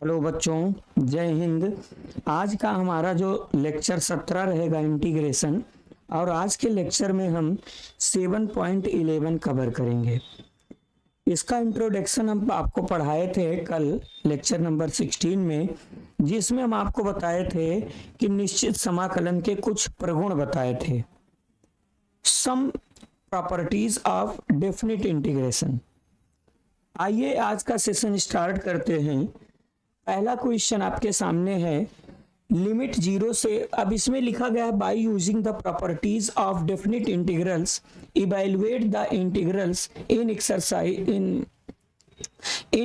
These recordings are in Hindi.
हेलो बच्चों, जय हिंद। आज का हमारा जो लेक्चर 17 रहेगा इंटीग्रेशन, और आज के लेक्चर में हम 7.11 कवर करेंगे। इसका इंट्रोडक्शन हम आपको पढ़ाए थे कल लेक्चर नंबर 16 में, जिसमें हम आपको बताए थे कि निश्चित समाकलन के कुछ प्रगुण बताए थे, some properties of definite integration. आइए आज का सेशन स्टार्ट करते हैं। पहला क्वेश्चन आपके सामने है, लिमिट जीरो से, अब इसमें लिखा गया है by using the properties of definite integrals evaluate the integrals in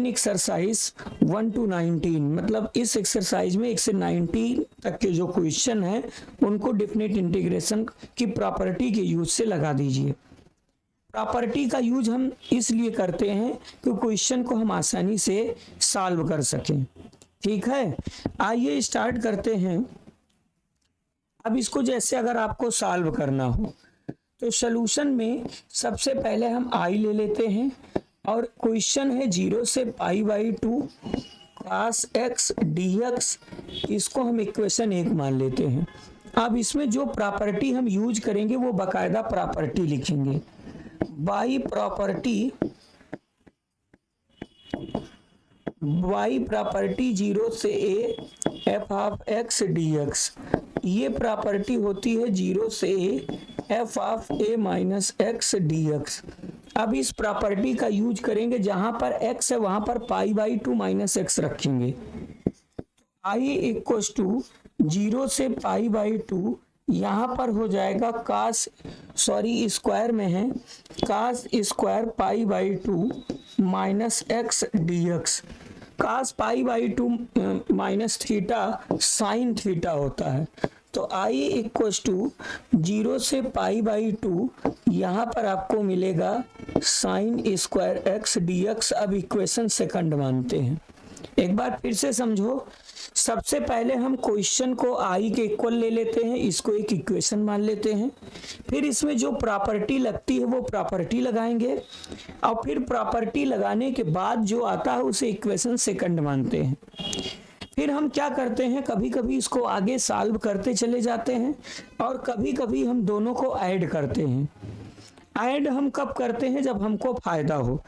exercise 1 to 19। मतलब इस एक्सरसाइज में 1 से 19 तक के जो क्वेश्चन है उनको डेफिनिट इंटीग्रेशन की प्रॉपर्टी के यूज से लगा दीजिए। प्रॉपर्टी का यूज हम इसलिए करते हैं कि क्वेश्चन को हम आसानी से सॉल्व कर सकें। ठीक है, आइए स्टार्ट करते हैं। अब इसको जैसे अगर आपको सॉल्व करना हो तो सॉल्यूशन में सबसे पहले हम आई ले लेते हैं, और क्वेश्चन है 0 से π/2 cos x dx, इसको हम इक्वेशन 1 मान लेते हैं। अब इसमें जो प्रॉपर्टी हम यूज करेंगे वो बाकायदा प्रॉपर्टी लिखेंगे। बाई प्रॉपर्टी 0 से a f of x dx, ये प्रॉपर्टी होती है 0 से a f of a minus x dx। अब इस प्रॉपर्टी का यूज करेंगे, जहां पर x है वहां पर π/2 माइनस x रखेंगे। i इक्वल्स टू 0 से π/2, यहाँ पर हो जाएगा स्क्वायर में है cos square π/2 minus x dx। cos π/2 minus theta sine theta होता है। तो i इक्वल्स टू 0 से π/2, यहाँ पर आपको मिलेगा साइन स्क्वायर x dx। अब इक्वेशन सेकंड मानते हैं। एक बार फिर से समझो। सबसे पहले हम क्वेश्चन को i के इक्वल ले लेते हैं, इसको एक इक्वेशन मान लेते हैं। फिर इसमें जो प्रॉपर्टी लगती है वो प्रॉपर्टी लगाएंगे, और फिर प्रॉपर्टी लगाने के बाद जो आता है उसे इक्वेशन सेकंड मानते हैं। फिर हम क्या करते हैं, कभी कभी इसको आगे सॉल्व करते चले जाते हैं, और कभी कभी हम दोनों को ऐड करते हैं। ऐड हम कब करते हैं, जब हमको फायदा हो।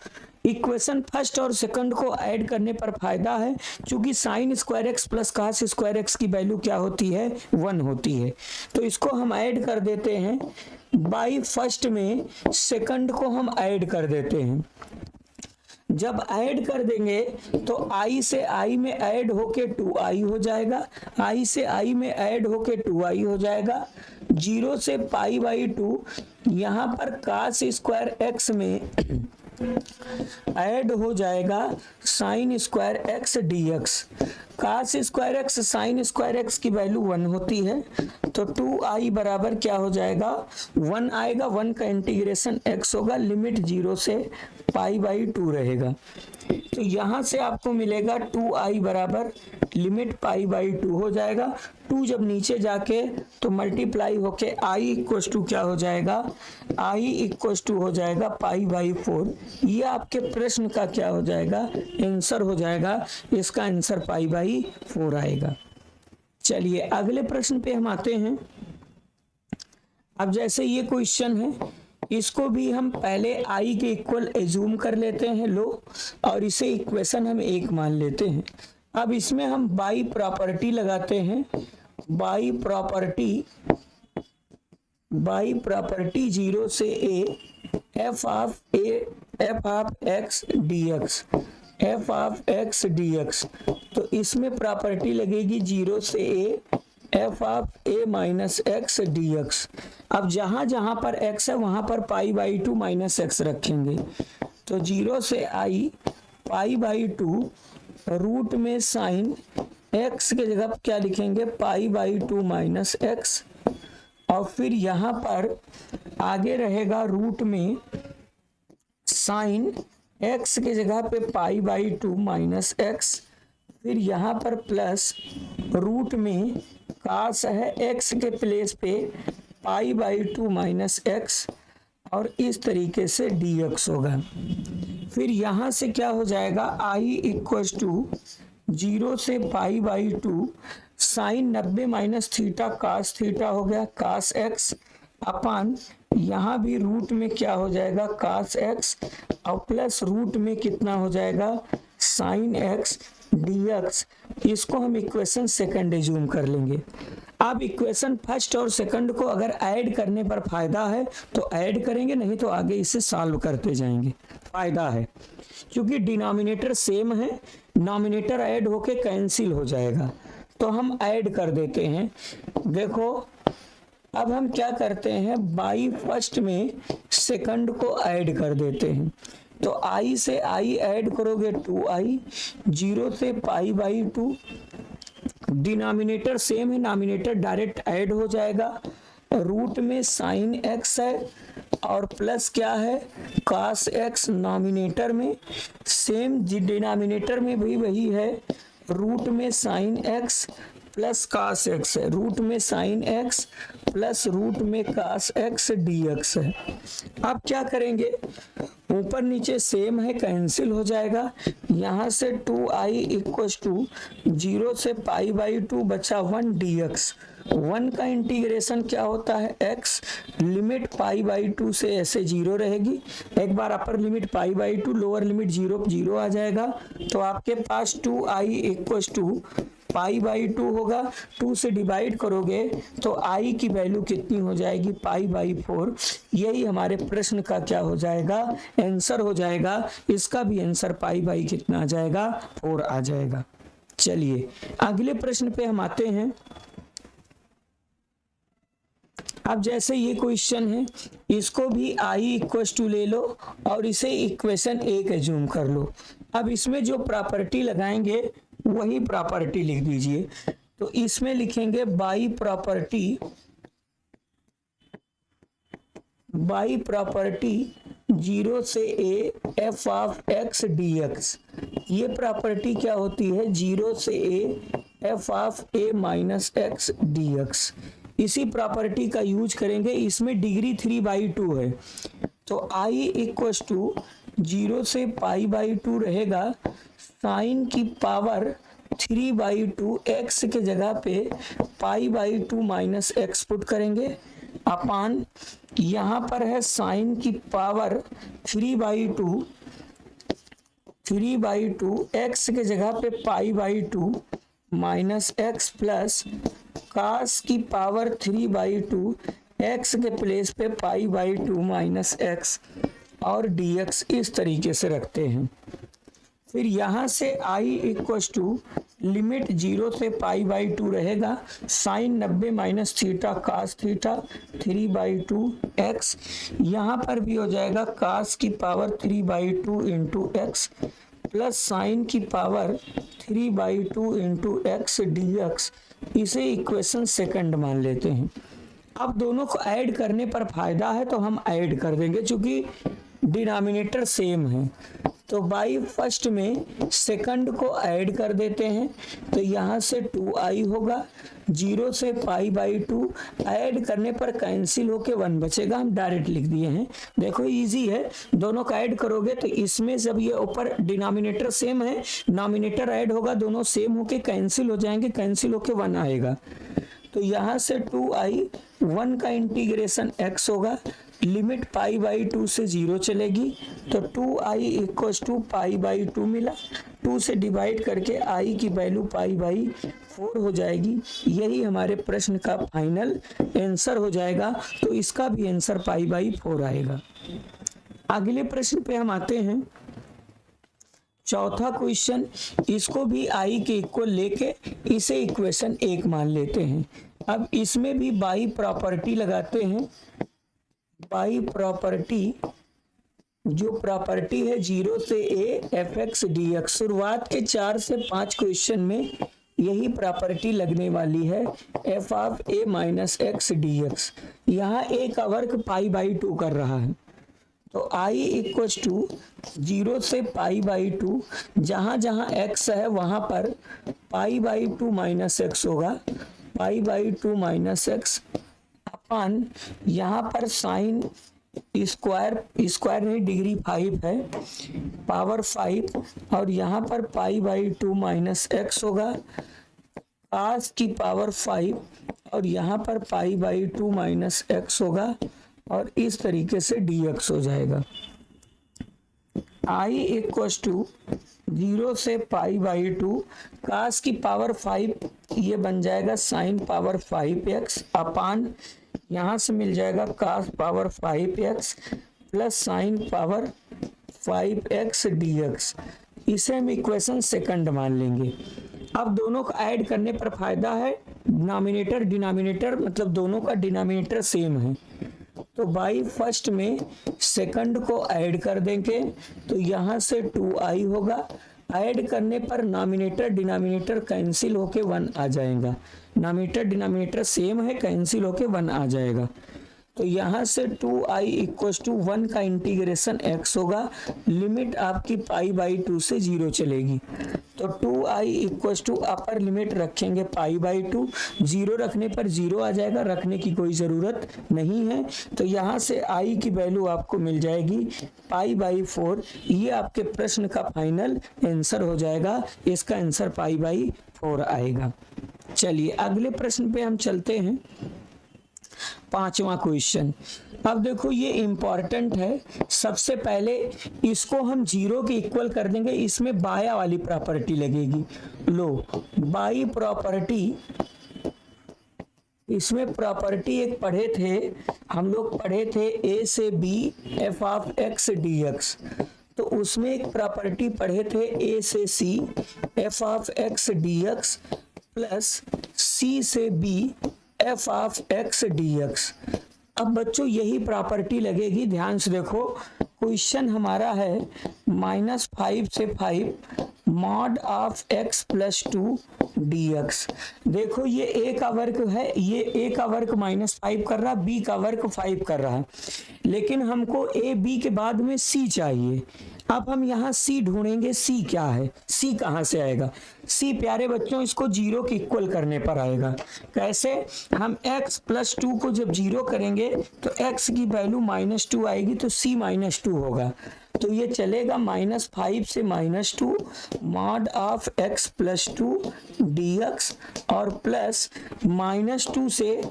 इक्वेशन फर्स्ट और सेकंड को ऐड करने पर फायदा है, क्योंकि sign square x plus cos square x की वैल्यू क्या होती है, 1 होती है। तो इसको हम ऐड कर देते हैं। बाई फर्स्ट में सेकंड को हम ऐड कर देते हैं। जब ऐड कर देंगे तो i से i में ऐड होके 2i हो जाएगा, i से i में ऐड होके 2i हो जाएगा। 0 से π/2, यहाँ पर cos स्क्वायर एक्स में ऐड हो जाएगा sign square x dx। cos square x sine square x की वैल्यू 1 होती है, तो 2i बराबर क्या हो जाएगा, 1 आएगा। 1 का इंटीग्रेशन x होगा, लिमिट 0 से π/2 रहेगा। तो यहाँ से आपको मिलेगा 2i बराबर लिमिट π/2 हो जाएगा। 2 जब नीचे जाके तो मल्टीप्लाई होके i इक्वल्स टू क्या हो जाएगा, i इक्वल्स टू हो जाएगा π/4। ये आपके प्रश्न का क्या हो जाएगा, आंसर हो जाएगा। इसका आंसर π/4 आएगा। चलिए अगले प्रश्न पे हम आते हैं। अब जैसे ये क्वेश्चन है, इसको भी हम पहले i के इक्वल एज्यूम कर लेते हैं, लो, और इसे इक्वेशन हम 1 मान लेते हैं। अब इसमें हम बाई प्रॉपर्टी लगाते हैं। बाई प्रॉपर्टी 0 से a f of x dx, f of x dx। तो इसमें प्रॉपर्टी लगेगी 0 से a f of a minus x dx। अब जहां जहां पर x है वहां पर π/2 माइनस x रखेंगे। तो 0 से i π/2 रूट में साइन x के जगह क्या लिखेंगे, π/2 माइनस x, और फिर यहाँ पर आगे रहेगा रूट में साइन x के जगह पे π/2 माइनस x, फिर यहाँ पर प्लस रूट में cos है x के प्लेस पे π/2 माइनस x, और इस तरीके से dx होगा। फिर यहाँ से क्या हो जाएगा, i इक्वल्स टू 0 से pi by 2 sine 90 minus theta cos theta हो गया कास एक्स अपान यहाँ भी रूट में क्या हो जाएगा कास एक्स और प्लस रूट में कितना हो जाएगा साइन एक्स dx। इसको हम इक्वेशन सेकंड एज्यूम कर लेंगे। अब इक्वेशन फर्स्ट और सेकंड को अगर ऐड करने पर फायदा है तो ऐड करेंगे, नहीं तो आगे इसे सॉल्व करते जाएंगे। फायदा है क्योंकि डिनोमिनेटर सेम है, नॉमिनेटर ऐड होके कैंसिल हो जाएगा, तो हम ऐड कर देते हैं। देखो अब हम क्या करते हैं, बाई फर्स्ट में सेकंड को ऐड कर देते हैं। तो i से i ऐड करोगे 2i, 0 से पाई बाई 2, डिनोमिनेटर सेम है, नॉमिनेटर डायरेक्ट ऐड हो जाएगा। रूट में साइन एक्स है और प्लस क्या है कास एक्स, नॉमिनेटर में सेम डिनोमिनेटर में भी वही है, रूट में sine x plus cos x है, रूट में साइन एक्स प्लस रूट में कास एक्स dx है। अब क्या करेंगे, ऊपर नीचे सेम है कैंसिल हो जाएगा। यहाँ से 2i इक्व टू 0 से पाई बाई 2 बचा 1 dx। 1 का इंटीग्रेशन क्या होता है x, लिमिट पाई बाई 2 से ऐसे 0 रहेगी, एक बार upper limit pi by 2 lower limit 0 आ जाएगा। तो आपके पास 2i इक्व टू पाई बाई 2 होगा, 2 से डिवाइड करोगे तो i की वैल्यू कितनी हो जाएगी पाई बाई 4। यही हमारे प्रश्न का क्या हो जाएगा आंसर हो जाएगा। इसका भी आंसर पाई बाई कितना आ जाएगा 4 आ जाएगा। चलिए अगले प्रश्न पे हम आते हैं। अब जैसे ये क्वेश्चन है, इसको भी i इक्व टू ले लो और इसे इक्वेशन 1 एज्यूम कर लो। अब इसमें जो प्रॉपर्टी लगाएंगे वही प्रॉपर्टी लिख दीजिए। तो इसमें लिखेंगे बाई प्रॉपर्टी 0 से a f of x dx। ये प्रॉपर्टी क्या होती है 0 से a f of a minus x dx। इसी प्रॉपर्टी का यूज करेंगे, इसमें डिग्री 3/2 है। तो i इक्व टू 0 से पाई बाई 2 रहेगा, साइन की पावर 3/2 x के जगह पे pi by 2 minus x put करेंगे अपान यहाँ पर है साइन की पावर 3/2 x के जगह पे pi by 2 minus x plus cos की पावर 3/2 x के प्लेस पे पाई बाई 2 माइनस एक्स और dx इस तरीके से रखते हैं। फिर यहाँ से i इक्व टू लिमिट 0 से पाई बाई 2 रहेगा, sine 90 minus theta cos theta 3/2 x। यहाँ पर भी हो जाएगा कास की power 3/2 into x plus sine की पावर 3/2 इंटू एक्स dx। इसे इक्वेशन सेकंड मान लेते हैं। अब दोनों को ऐड करने पर फायदा है तो हम ऐड कर देंगे क्योंकि डिनोमिनेटर सेम है। तो बाई फर्स्ट में सेकंड को ऐड कर देते हैं, तो यहाँ से 2i होगा, 0 से पाई बाई 2 ऐड करने पर कैंसिल होके 1 बचेगा, हम डायरेक्ट लिख दिए हैं। देखो इजी है, दोनों का ऐड करोगे तो इसमें जब ये ऊपर डिनोमिनेटर सेम है, नॉमिनेटर ऐड होगा, दोनों सेम होके कैंसिल हो जाएंगे, कैंसिल होके 1 आएगा। तो यहाँ से 2i 1 का इंटीग्रेशन x होगा, लिमिट पाई बाई 2 से 0 चलेगी, तो 2i इक्व टू पाई बाई 2 मिला, 2 से डिवाइड करके i की वैल्यू पाई बाई 4 हो जाएगी। यही हमारे प्रश्न का फाइनल आंसर हो जाएगा। तो इसका भी आंसर पाई बाई 4 आएगा। अगले प्रश्न पे हम आते हैं, चौथा क्वेश्चन। इसको भी i के इक्वल लेके इसे इक्वेशन 1 मान लेते हैं। अब इसमें भी बाई प्रॉपर्टी लगाते हैं। बाई प्रॉपर्टी जो प्रॉपर्टी है 0 से a F x d x, शुरुआत के 4 से 5 क्वेश्चन में यही प्रॉपर्टी लगने वाली है, f of a minus x d x. यहाँ a का वर्ग पाई बाई 2 कर रहा है, तो i इक्व टू 0 से पाई बाई 2, जहाँ जहाँ x है वहाँ पर पाई बाई 2 माइनस एक्स होगा, पाई बाई 2 माइनस एक्स अपान यहाँ पर साइन स्क्वायर, स्क्वायर नहीं डिग्री 5 है, पावर 5, और यहाँ पर π/2 माइनस एक्स होगा, cos की पावर 5, और यहाँ पर π/2 माइनस एक्स होगा, और इस तरीके से dx हो जाएगा। I इक्वस टू 0 से π/2, cos की पावर 5 ये बन जाएगा sin पावर 5x अपान, यहाँ से मिल जाएगा cos power 5x plus sin power 5x dx। इसे हम इक्वेशन सेकंड मान लेंगे। अब दोनों को ऐड करने पर फायदा है, डिनोमिनेटर डिनोमिनेटर मतलब दोनों का डिनोमिनेटर सेम है, तो बाई फर्स्ट में सेकंड को ऐड कर देंगे, तो यहाँ से 2i होगा। ऐड करने पर नॉमिनेटर डिनोमिनेटर कैंसिल होके 1 आ जाएगा, नॉमिनेटर डिनोमिनेटर सेम है, कैंसिल होके 1 आ जाएगा। तो यहाँ से 2i इक्वस टू 1 का इंटीग्रेशन x होगा, लिमिट आपकी π/2 से 0 चलेगी, तो 2i equals to upper limit रखेंगे π/2, 0 रखने पर 0 आ जाएगा, रखने की कोई ज़रूरत नहीं है। तो यहाँ से i की वैल्यू आपको मिल जाएगी π/4। ये आपके प्रश्न का फाइनल आंसर हो जाएगा, इसका आंसर π/4 आएगा। चलिए अगले प्रश्न पे हम चलते हैं, 5वां क्वेश्चन। अब देखो ये इंपॉर्टेंट है, सबसे पहले इसको हम 0 के इक्वल कर देंगे, इसमें बाया वाली प्रॉपर्टी लगेगी। लो बाई प्रॉपर्टी, इसमें प्रॉपर्टी एक पढ़े थे हम लोग, पढ़े थे a से b f(x) dx, तो उसमें एक प्रॉपर्टी पढ़े थे a से c f(x) dx plus c से b f(x) dx। अब बच्चों यही प्रॉपर्टी लगेगी, ध्यान से देखो। क्वेश्चन हमारा है -5 से 5 mod of x plus 2 dx। देखो ये a का वर्ग है, ये a का वर्ग -5 कर रहा है, b का वर्ग 5 कर रहा है, लेकिन हमको a b के बाद में c चाहिए। अब हम यहाँ c ढूंढेंगे, c क्या है, c कहाँ से आएगा। c प्यारे बच्चों इसको 0 के इक्वल करने पर आएगा। कैसे, हम x प्लस 2 को जब 0 करेंगे तो x की वैल्यू -2 आएगी, तो c -2 होगा। तो ये चलेगा -5 से -2 mod of x plus 2 dx, और प्लस -2 से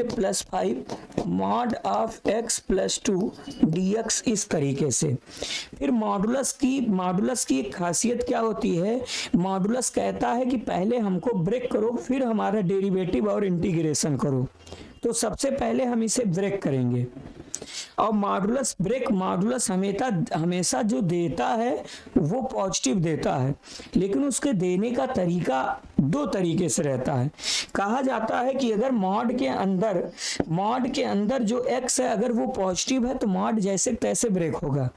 +5 mod of x plus 2 dx, इस तरीके से। फिर मॉडुलस की एक खासियत क्या होती है, मॉडुलस कहता है कि पहले हमको ब्रेक करो, फिर हमारा डेरिवेटिव और इंटीग्रेशन करो। तो सबसे पहले हम इसे ब्रेक करेंगे, और मॉडुलस हमेशा जो देता है वो पॉजिटिव देता है, लेकिन उसके देने का तरीका 2 तरीके से रहता है। कहा जाता है कि अगर मॉड के अंदर जो x है अगर वो पॉजिटिव है तो मॉड जैसे तैसे ब्रेक होगा,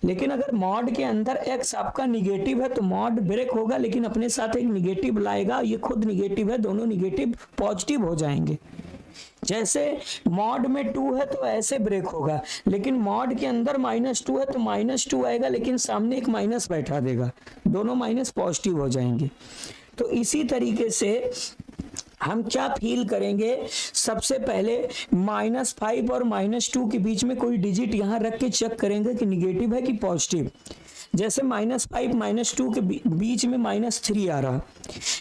लेकिन अगर मॉड के अंदर x आपका निगेटिव है तो मॉड ब्रेक होगा, लेकिन अपने साथ एक निगेटिव लाएगा, ये खुद निगेटिव है, दोनों निगेटिव पॉजिटिव हो जाएंगे। जैसे मॉड में 2 है तो ऐसे ब्रेक होगा, लेकिन मॉड के अंदर -2 है तो -2 आएगा, लेकिन सामने एक माइनस बैठा देगा, दोनों माइनस पॉजिटिव हो जाएंगे। तो इसी तरीके से हम क्या फील करेंगे, सबसे पहले -5 और -2 के बीच में कोई डिजिट यहाँ रख के चेक करेंगे कि निगेटिव है कि पॉजिटिव। जैसे -5 -2 के बीच में -3 आ रहा,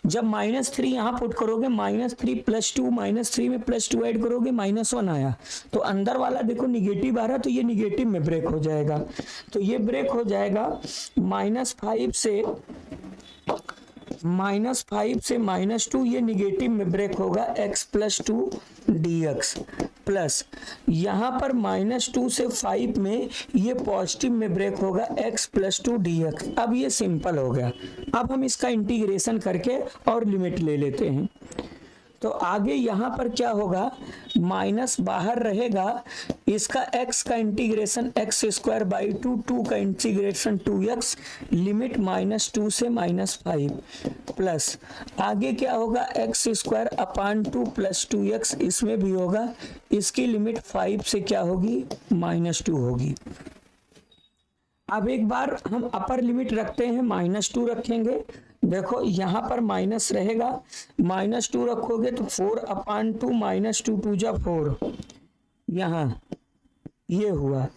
जब -3 यहाँ पुट करोगे, -3 + 2, -3 में +2 ऐड करोगे, -1 आया, तो अंदर वाला देखो निगेटिव आ रहा, तो ये निगेटिव में ब्रेक हो जाएगा। तो ये ब्रेक हो जाएगा -5 से -2, ये निगेटिव में ब्रेक होगा, x प्लस 2 dx, प्लस यहाँ पर -2 से 5 में ये पॉजिटिव में ब्रेक होगा, x प्लस 2 dx। अब ये सिंपल हो गया। अब हम इसका इंटीग्रेशन करके और लिमिट ले लेते हैं, तो आगे यहाँ पर क्या होगा, माइनस बाहर रहेगा, इसका x का इंटीग्रेशन x² 2 का इंटीग्रेशन 2x, लिमिट -2 से -5, प्लस आगे क्या होगा, x² अपान 2 + 2x, इसमें भी होगा, इसकी लिमिट 5 से क्या होगी, -2 होगी। अब एक बार हम अपर लिमिट रखते हैं, -2 रखेंगे। देखो यहाँ पर माइनस रहेगा, -2 रखोगे तो 4 अपान 2 -2 2 जा 4, यहाँ ये हुआ।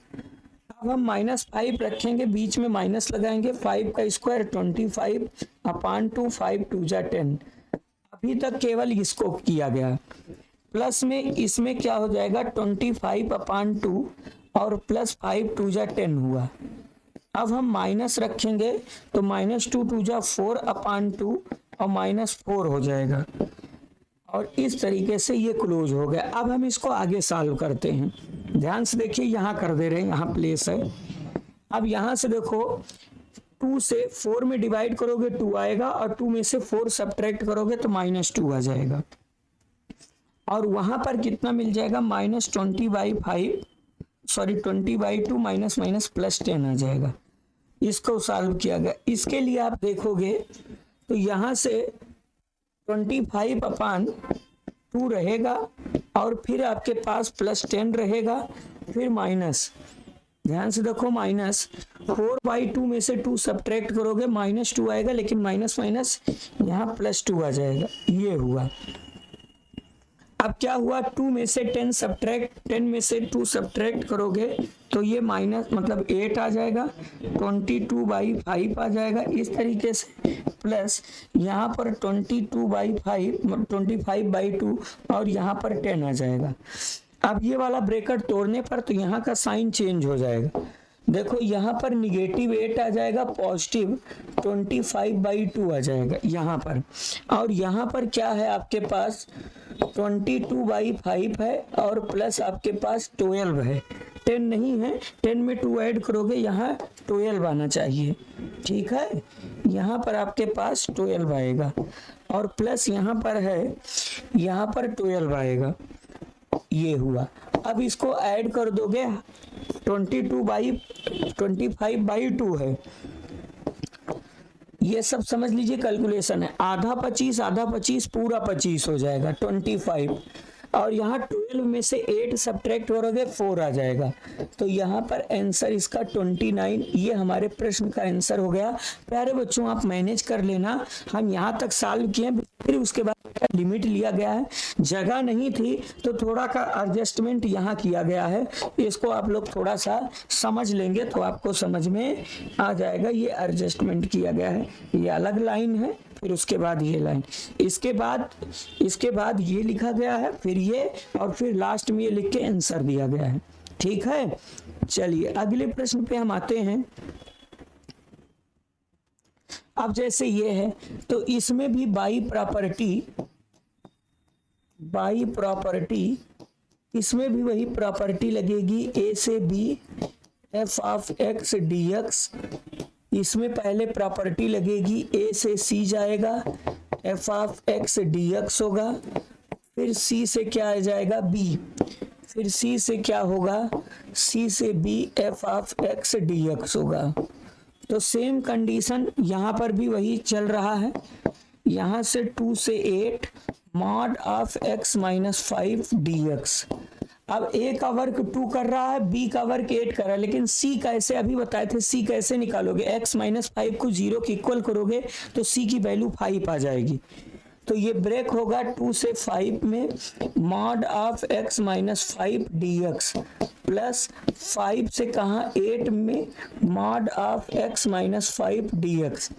अब हम -5 रखेंगे, बीच में माइनस लगाएंगे, 5 का स्क्वायर 25/2, 5 2 जा 10। अभी तक केवल इसको किया गया। प्लस में इसमें क्या हो जाएगा 25/2 और प्लस 5 2 जा 10 हुआ। अब हम माइनस रखेंगे तो -2 2 जा 4/2 और -4 हो जाएगा, और इस तरीके से ये क्लोज हो गया। अब हम इसको आगे सॉल्व करते हैं। ध्यान से देखिए, यहाँ कर दे रहे हैं, यहाँ प्लेस है। अब यहाँ से देखो 2 से 4 में डिवाइड करोगे 2 आएगा, और 2 में से 4 सब्ट्रैक्ट करोगे तो -2 आ जाएगा, और वहाँ पर कितना मिल जाएगा -20/2 माइनस माइनस प्लस 10 आ जाएगा। इसको सॉल्व किया गया। इसके लिए आप देखोगे तो यहाँ से 25/2 रहेगा, और फिर आपके पास प्लस 10 रहेगा, फिर माइनस, ध्यान से देखो, -4/2 में से 2 सब्ट्रैक्ट करोगे -2 आएगा, लेकिन माइनस माइनस यहाँ +2 आ जाएगा। ये हुआ। अब क्या हुआ, 2 में से 10 में से 2 सब्ट्रैक्ट करोगे तो ये माइनस मतलब 8 आ जाएगा, 22/5 आ जाएगा इस तरीके से, प्लस यहाँ पर 25/2 और यहाँ पर 10 आ जाएगा। अब ये वाला ब्रैकेट तोड़ने पर तो यहाँ का साइन चेंज हो जाएगा। देखो यहाँ पर -8 आ जाएगा, पॉजिटिव 25/2 आ जाएगा यहाँ पर, और यहाँ पर क्या है आपके पास 22/5 है, और प्लस आपके पास 12 है, 10 नहीं है, 10 में 2 ऐड करोगे यहाँ 12 आना चाहिए, ठीक है। यहाँ पर आपके पास 12 आएगा, और प्लस यहाँ पर है, यहाँ पर 12 आएगा। ये हुआ। अब इसको ऐड कर दोगे, 25/2 है, ये सब समझ लीजिए कैलकुलेशन है। आधा 25 पूरा 25 हो जाएगा 25, और यहाँ 12 में से 8 सब्ट्रैक्ट करोगे 4 आ जाएगा। तो यहाँ पर आंसर इसका 29, ये हमारे प्रश्न का आंसर हो गया। प्यारे बच्चों, आप मैनेज कर लेना, हम यहाँ तक सॉल्व किए, फिर उसके बाद लिमिट लिया गया है, जगह नहीं थी तो थोड़ा का एडजस्टमेंट यहाँ किया गया है। इसको आप लोग थोड़ा सा समझ लेंगे तो आपको समझ में आ जाएगा। ये एडजस्टमेंट किया गया है, ये अलग लाइन है, फिर उसके बाद ये लाइन, इसके बाद ये लिखा गया है, फिर ये, और फिर लास्ट में ये लिख के आंसर दिया गया है, ठीक है। चलिए अगले प्रश्न पे हम आते हैं। अब जैसे ये है तो इसमें भी बाई प्रॉपर्टी, इसमें भी वही प्रॉपर्टी लगेगी, a से b f(x) dx। इसमें पहले प्रॉपर्टी लगेगी, a से c जाएगा, f(x) dx होगा, फिर c से क्या आ जाएगा b, फिर c से क्या होगा, c से b f(x) dx होगा। तो सेम कंडीशन यहाँ पर भी वही चल रहा है। यहाँ से 2 से 8 mod of x - 5 dx। अब a का वर्ग 2 कर रहा है, b का वर्ग 8 कर रहा है, लेकिन c कैसे, अभी बताए थे c कैसे निकालोगे, x - 5 को 0 के इक्वल करोगे तो c की वैल्यू 5 आ जाएगी। तो ये ब्रेक होगा 2 से 5 में mod of x - 5 dx, plus 5 से कहाँ 8 में mod of x - 5 dx।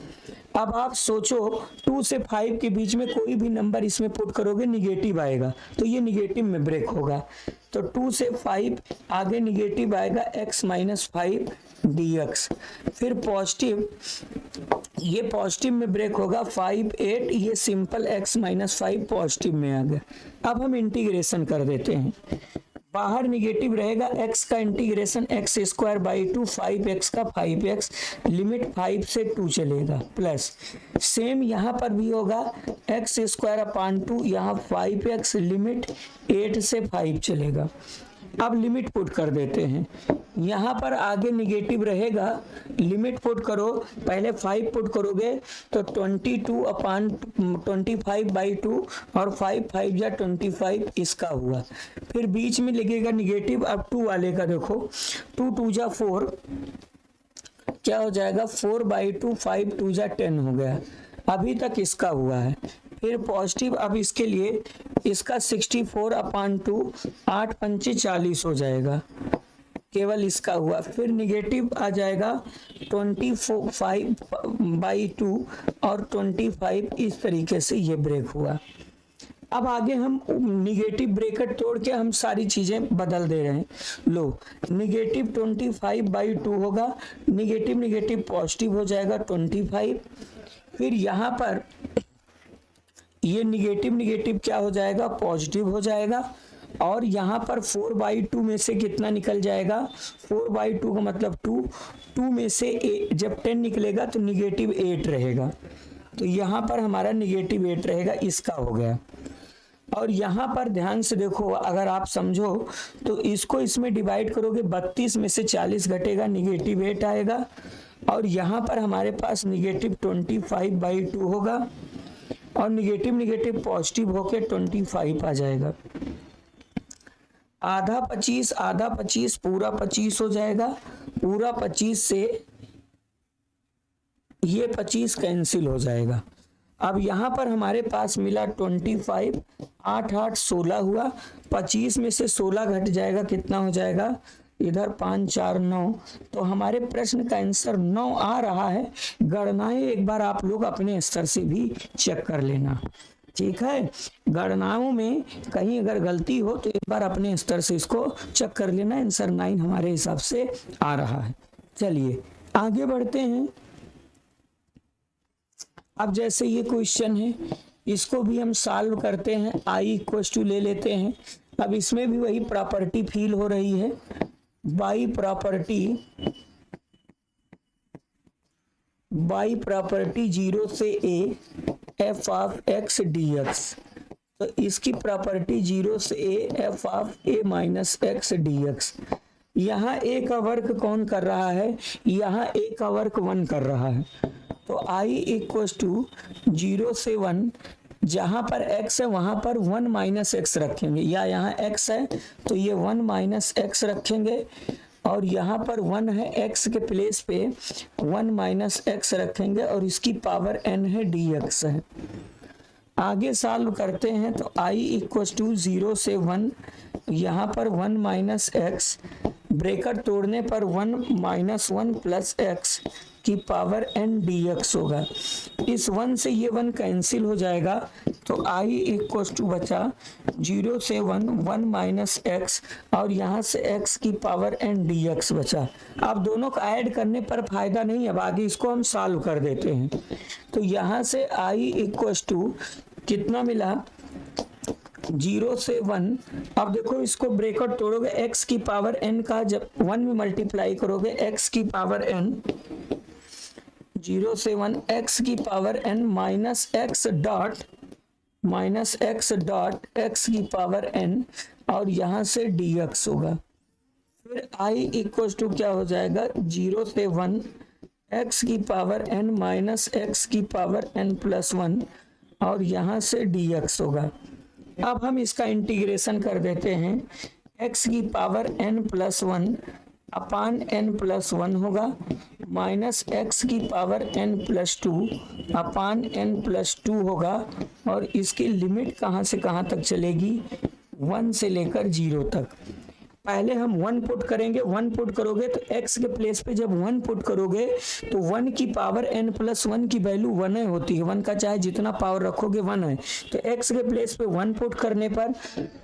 अब आप सोचो 2 से 5 के बीच में कोई भी नंबर इसमें पुट करोगे निगेटिव आएगा, तो ये निगेटिव में ब्रेक होगा। तो 2 से 5 आगे निगेटिव आएगा x - 5 dx, फिर पॉजिटिव, ये पॉजिटिव में ब्रेक होगा 5 8, ये सिंपल x - 5 पॉजिटिव में आ गया। अब हम इंटीग्रेशन कर देते हैं, बाहर निगेटिव रहेगा, x का इंटीग्रेशन x² 2, 5x का 5x, लिमिट 5 से 2 चलेगा, प्लस सेम यहाँ पर भी होगा x² 2, यहाँ 5x, लिमिट 8 से 5 चलेगा। अब लिमिट पुट कर देते हैं, यहाँ पर आगे निगेटिव रहेगा, लिमिट पुट करो, पहले 5 पुट करोगे तो 22/25/2 और 5 5 जा 25 इसका हुआ, फिर बीच में लिखेगा निगेटिव। अब 2 वाले का देखो, 2 2 जा 4, क्या हो जाएगा 4/2, 5 2 जा 10 हो गया, अभी तक इसका हुआ है। फिर पॉजिटिव, अब इसके लिए इसका 64/2, 8 पंचे 40 हो जाएगा, केवल इसका हुआ। फिर निगेटिव आ जाएगा 25/2 और 25 इस तरीके से ये ब्रेक हुआ। अब आगे हम निगेटिव ब्रैकेट तोड़ के हम सारी चीजें बदल दे रहे हैं। लो, निगेटिव 25/2 होगा, निगेटिव निगेटिव पॉजिटिव हो जाएगा 25। फिर यहाँ पर ये निगेटिव निगेटिव क्या हो जाएगा, पॉजिटिव हो जाएगा। और यहाँ पर 4/2 में से कितना निकल जाएगा, 4/2 का मतलब 2 में से जब 10 निकलेगा तो निगेटिव 8 रहेगा। तो यहाँ पर हमारा निगेटिव 8 रहेगा, इसका हो गया। और यहाँ पर ध्यान से देखो, अगर आप समझो तो इसको इसमें डिवाइड करोगे, 32 में से 40 घटेगा, निगेटिव 8 आएगा। और यहाँ पर हमारे पास निगेटिव 25/2 होगा और निगेटिव निगेटिव पॉजिटिव होके 25 आ जाएगा। आधा 25 पूरा 25 हो जाएगा। पूरा 25 से ये 25 कैंसिल हो जाएगा। अब यहाँ पर हमारे पास मिला 25, 8 8 16 हुआ। 25 में से 16 घट जाएगा, कितना हो जाएगा, इधर 5 4 9। तो हमारे प्रश्न का आंसर 9 आ रहा है। गणनाएं एक बार आप लोग अपने स्तर से भी चेक कर लेना, ठीक है। गणनाओं में कहीं अगर गलती हो तो एक बार अपने स्तर से इसको चेक कर लेना। आंसर 9 हमारे हिसाब से आ रहा है। चलिए आगे बढ़ते हैं। अब जैसे ये क्वेश्चन है, इसको भी हम सॉल्व करते हैं। I ले लेते हैं। अब इसमें भी वही प्रॉपर्टी फील हो रही है, बाई प्रॉपर्टी 0 से a f of x dx। तो इसकी प्रॉपर्टी 0 से a f of a minus x dx। यहाँ a का वर्ग कौन कर रहा है, यहाँ a का वर्ग 1 कर रहा है। तो I इक्वल टू 0 से 1, जहाँ पर x है वहाँ पर 1 माइनस एक्स रखेंगे, या यहाँ x है तो ये 1 माइनस एक्स रखेंगे। और यहाँ पर 1 है, x के प्लेस पे 1 माइनस एक्स रखेंगे और इसकी पावर n है, dx है। आगे सॉल्व करते हैं तो I इक्वल टू 0 से 1, यहाँ पर 1 माइनस एक्स, ब्रैकेट तोड़ने पर 1 माइनस 1 प्लस एक्स की पावर n dx होगा। इस 1 से ये 1 कैंसिल हो जाएगा। तो I इक्वल टू बचा 0 से 1 माइनस एक्स और यहाँ से x की पावर n dx बचा। अब दोनों को ऐड करने पर फायदा नहीं, अब आगे इसको हम सॉल्व कर देते हैं। तो यहाँ से I इक्वल टू कितना मिला, 0 से 1। अब देखो इसको ब्रैकेट तोड़ोगे, x की पावर n का जब 1 में मल्टीप्लाई करोगे, x की पावर n 0 से 1 x की power n minus x dot x की पावर n और यहाँ से dx होगा। फिर I इक्वल टू क्या हो जाएगा, 0 से 1 x की पावर n माइनस x की पावर n प्लस 1 और यहाँ से dx होगा। अब हम इसका इंटीग्रेशन कर देते हैं। x की पावर n प्लस 1 अपान n प्लस 1 होगा, माइनस x की पावर n प्लस 2 अपान n प्लस 2 होगा। और इसकी लिमिट कहाँ से कहाँ तक चलेगी, 1 से लेकर 0 तक। पहले हम 1 पुट करेंगे, 1 पुट करोगे तो x के प्लेस पे जब 1 पुट करोगे तो 1 की पावर n प्लस 1 की वैल्यू 1 होती है। 1 का चाहे जितना पावर रखोगे 1 है। तो x के प्लेस पे 1 पुट करने पर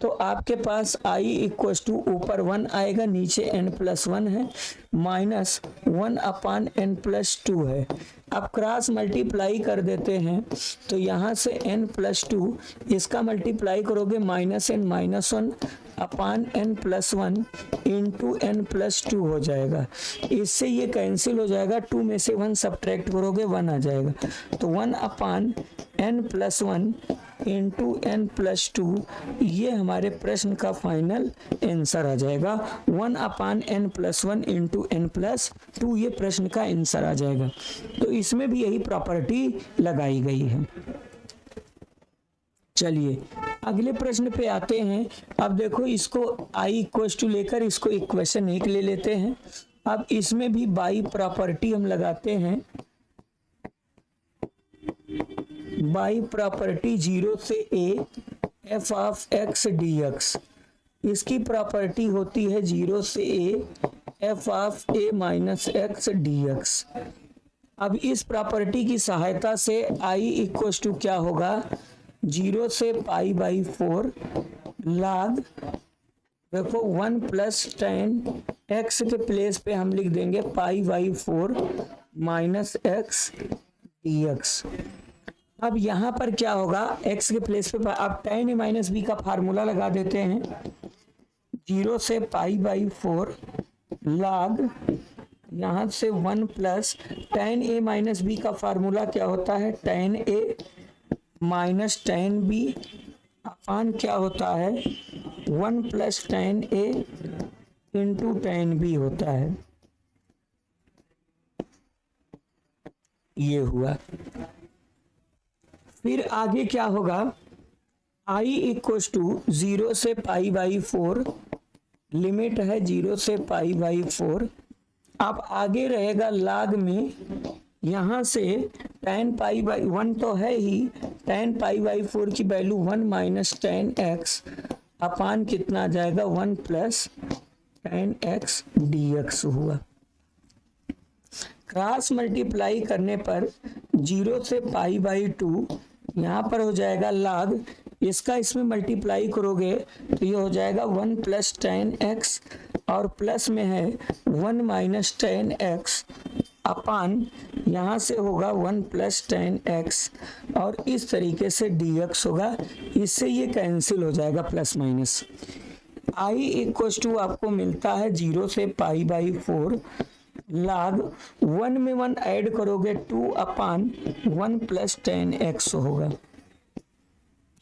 तो आपके पास I इक्वल टू ऊपर 1 आएगा, नीचे n प्लस 1 है, माइनस 1 अपान n प्लस 2 है। अब क्रॉस मल्टीप्लाई कर देते हैं तो यहाँ से n प्लस 2, इसका मल्टीप्लाई करोगे माइनस n माइनस 1 अपान n plus 1 into n plus 2 हो जाएगा। इससे ये कैंसिल हो जाएगा, 2 में से 1 सब्ट्रैक्ट करोगे 1 आ जाएगा। तो 1 अपान n plus 1 into n plus 2, ये हमारे प्रश्न का फाइनल आंसर आ जाएगा। 1 अपान n plus 1 into n plus 2, ये प्रश्न का आंसर आ जाएगा। तो इसमें भी यही प्रॉपर्टी लगाई गई है। चलिए अगले प्रश्न पे आते हैं। अब देखो इसको I इक्वल टू लेकर इसको इक्वेशन 1 ले लेते हैं। अब इसमें भी बाई प्रॉपर्टी हम लगाते हैं, बाई प्रॉपर्टी 0 से a f of x dx। इसकी प्रॉपर्टी होती है 0 से a F of a minus x d x. अब इस प्रॉपर्टी की सहायता से आई इक्वल टू क्या होगा, 0 से पाई बाई 4 log, देखो 1 प्लस टेन एक्स के प्लेस पे हम लिख देंगे pi by 4 minus x d x. अब यहाँ पर क्या होगा, x के प्लेस पे आप tan a माइनस बी का फार्मूला लगा देते हैं, 0 से पाई बाई 4 log, यहाँ से 1 plus tan a minus b का फार्मूला क्या होता है, tan a minus tan b upon क्या होता है, 1 plus tan a into tan b होता है। ये हुआ। फिर आगे क्या होगा, i इक्व टू 0 से पाई बाई 4, लिमिट है 0 से पाई बाई 4। अब आगे रहेगा log में, यहाँ से tan पाई बाई 1 तो है ही, tan पाई बाई 4 की वैल्यू 1 माइनस tan x अपान कितना आ जाएगा, 1 प्लस tan x dx हुआ। क्रॉस मल्टीप्लाई करने पर 0 से पाई बाई 2 यहाँ पर हो जाएगा log, इसका इसमें मल्टीप्लाई करोगे तो ये हो जाएगा 1 प्लस tan x और प्लस में है 1 माइनस tan x अपान यहाँ से होगा 1 प्लस tan x और इस तरीके से dx होगा। इससे ये कैंसिल हो जाएगा plus minus. i equal to आपको मिलता है 0 से पाई बाई 4 log 1 में 1 ऐड करोगे 2 अपान 1 प्लस tan x होगा,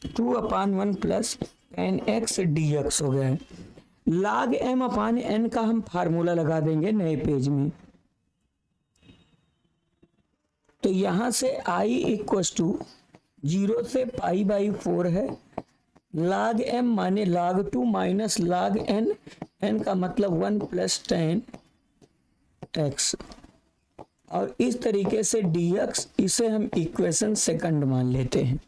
2 अपान 1 प्लस tan x dx हो गया है। log m अपान n का हम फार्मूला लगा देंगे नए पेज में, तो यहां से i इक्व टू 0 से पाई बाई 4 है, log m माने log 2 minus log n, n का मतलब 1 प्लस tan x और इस तरीके से dx, इसे हम इक्वेशन सेकंड मान लेते हैं।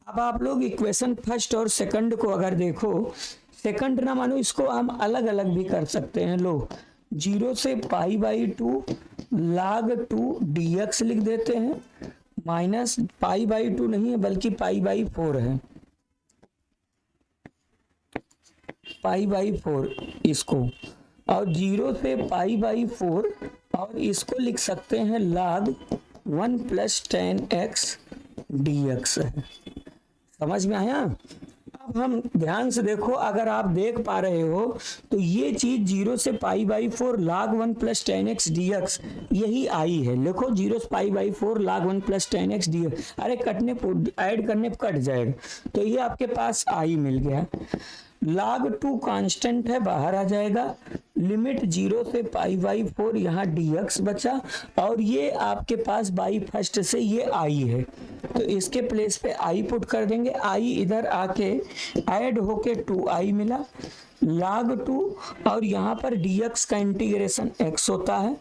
अब आप लोग इक्वेशन फर्स्ट और सेकंड को अगर देखो, सेकंड ना मानो इसको हम अलग अलग भी कर सकते हैं। लो 0 से पाई बाई 2 log 2 dx लिख देते हैं, माइनस पाई बाई 2 नहीं है बल्कि पाई बाई 4 है, पाई बाई 4 इसको, और 0 से पाई बाई 4 और इसको लिख सकते हैं log 1 plus tan x dx है। समझ में आया? अब हम ध्यान से देखो, अगर आप देख पा रहे हो तो ये चीज 0 से pi by 4 log 1 plus tan x dx यही आई है। लिखो 0 से pi by 4 log 1 plus tan x dx, अरे कटने ऐड करने कट जाएगा, तो ये आपके पास आई मिल गया। log 2 कांस्टेंट है, बाहर आ जाएगा, लिमिट 0 से पाई बाई 4, यहाँ dx बचा और ये आपके पास बाई फर्स्ट से ये आई है, तो इसके प्लेस पे आई पुट कर देंगे, आई इधर आके ऐड होके 2i मिला log 2 और यहाँ पर dx का इंटीग्रेशन x होता है,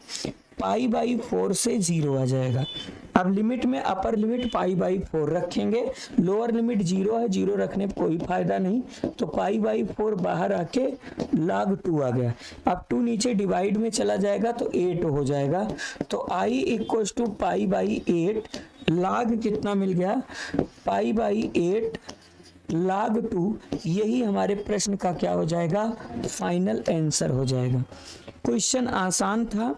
पाई बाई 4 से 0 आ जाएगा। अब लिमिट में अपर लिमिट पाई बाई 4 रखेंगे, लोअर लिमिट 0 है, 0 रखने पर कोई फायदा नहीं, तो पाई बाई 4 बाहर आके log 2 आ गया। अब 2 नीचे डिवाइड में चला जाएगा तो 8 हो जाएगा, तो i equal to pi by 8 log कितना मिल गया, पाई बाई 8 log 2, यही हमारे प्रश्न का क्या हो जाएगा, फाइनल आंसर हो जाएगा। क्वेश्चन आसान था,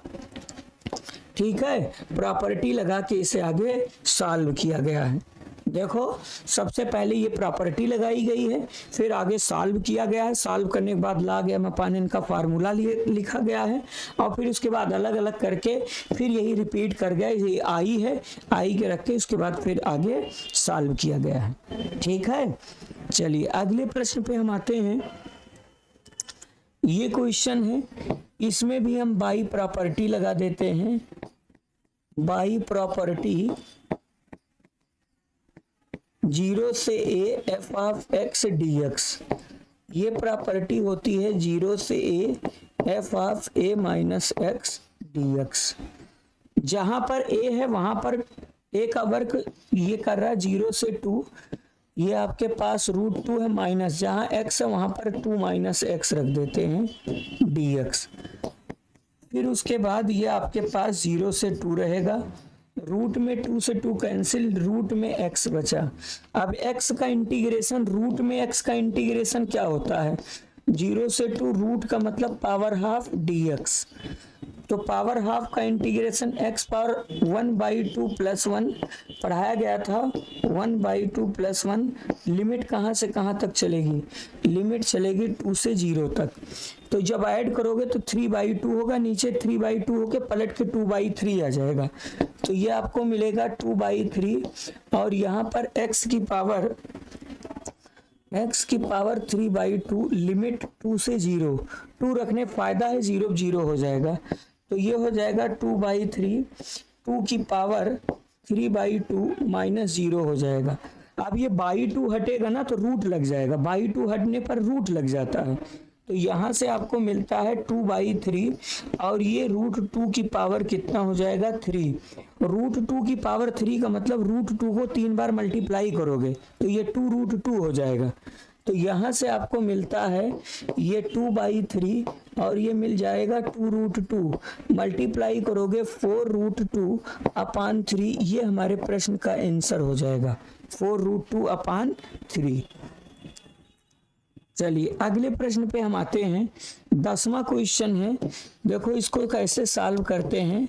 ठीक है, प्रॉपर्टी लगा के इसे आगे सॉल्व किया गया है। देखो सबसे पहले ये प्रॉपर्टी लगाई गई है, फिर आगे सॉल्व किया गया है, सॉल्व करने के बाद log m अपान n का फार्मूला लिखा गया है और फिर उसके बाद अलग अलग करके फिर यही रिपीट कर गया, ये आई है, आई के रख के उसके बाद फिर आगे सॉल्व किया गया है। ठीक है, चलिए अगले प्रश्न पे हम आते हैं। ये क्वेश्चन है, इसमें भी हम बाई प्रॉपर्टी लगा देते हैं, बाई प्रॉपर्टी 0 से a f of x dx, ये प्रॉपर्टी होती है 0 से a f of a minus x dx। जहां पर a है वहां पर a का वर्ग ये कर रहा है 0 से 2, ये आपके पास √2 है, माइनस जहां x है वहां पर 2 माइनस x रख देते हैं dx। फिर उसके बाद ये आपके पास 0 से 2 रहेगा, रूट में 2 से 2 कैंसिल, रूट में x बचा। अब x का इंटीग्रेशन, रूट में x का इंटीग्रेशन क्या होता है, 0 से 2 रूट का मतलब पावर हाफ dx, तो पावर हाफ का इंटीग्रेशन x पावर 1/2 + 1 पढ़ाया गया था, 1/2 + 1, लिमिट कहाँ से कहाँ तक चलेगी, लिमिट चलेगी 2 से 0 तक। तो जब ऐड करोगे तो 3/2 होगा, नीचे 3/2 होके पलट के 2/3 आ जाएगा, तो ये आपको मिलेगा 2/3। और यहाँ पर x की पावर 3/2, लिमिट 2 से 0, 2 रखने फायदा है, 0 0 हो जाएगा, तो ये हो जाएगा 2/3, 2 की पावर 3/2 - 0 हो जाएगा। अब ये /2 हटेगा ना तो रूट लग जाएगा, /2 हटने पर रूट लग जाता है, तो यहाँ से आपको मिलता है 2/3, और ये √2 की पावर कितना हो जाएगा 3, √2 की पावर 3 का मतलब √2 को 3 बार मल्टीप्लाई करोगे तो ये 2√2 हो जाएगा, तो यहाँ से आपको मिलता है ये 2/3 और ये मिल जाएगा 2√2, मल्टीप्लाई करोगे 4√2/3, ये हमारे प्रश्न का आंसर हो जाएगा 4√2/3। चलिए अगले प्रश्न पे हम आते हैं, 10वां क्वेश्चन है। देखो इसको कैसे सॉल्व करते हैं।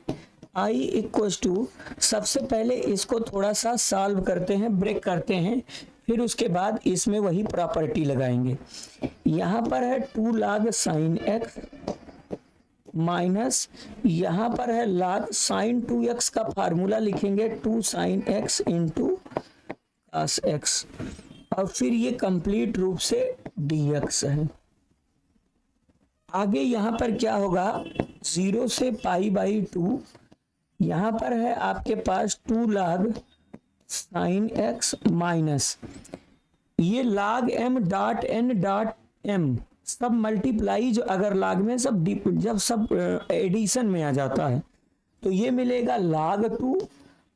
I = सबसे पहले इसको थोड़ा सा सॉल्व करते हैं, ब्रेक करते हैं, फिर उसके बाद इसमें वही प्रॉपर्टी लगाएंगे। यहाँ पर है 2 log sin x माइनस यहाँ पर है log sin 2x का फार्मूला लिखेंगे 2 sin x × cos x, और फिर ये कंप्लीट रूप से dx है। आगे यहाँ पर क्या होगा, 0 से π/2, यहाँ पर है आपके पास 2 log sin x माइनस ये log m.n.m, सब मल्टीप्लाई, जो अगर log में सब जब सब एडिशन में आ जाता है तो ये मिलेगा log 2,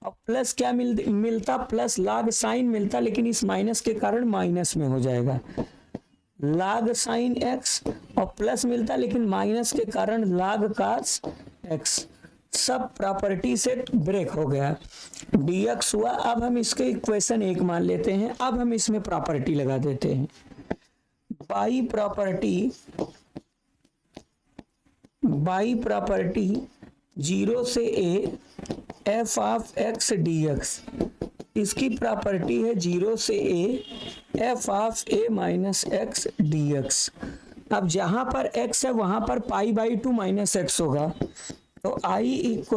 और प्लस क्या मिलता प्लस log sin मिलता, लेकिन इस माइनस के कारण माइनस में हो जाएगा, log sin x, और प्लस मिलता लेकिन माइनस के कारण log cos x, सब प्रॉपर्टी से ब्रेक हो गया, dx हुआ। अब हम इसके इक्वेशन 1 मान लेते हैं, अब हम इसमें प्रॉपर्टी लगा देते हैं, बाई प्रॉपर्टी 0 से a f(x) dx, इसकी प्रॉपर्टी है 0 से a f(a - x) dx। अब जहां पर x है वहां पर π/2 - x होगा, तो I =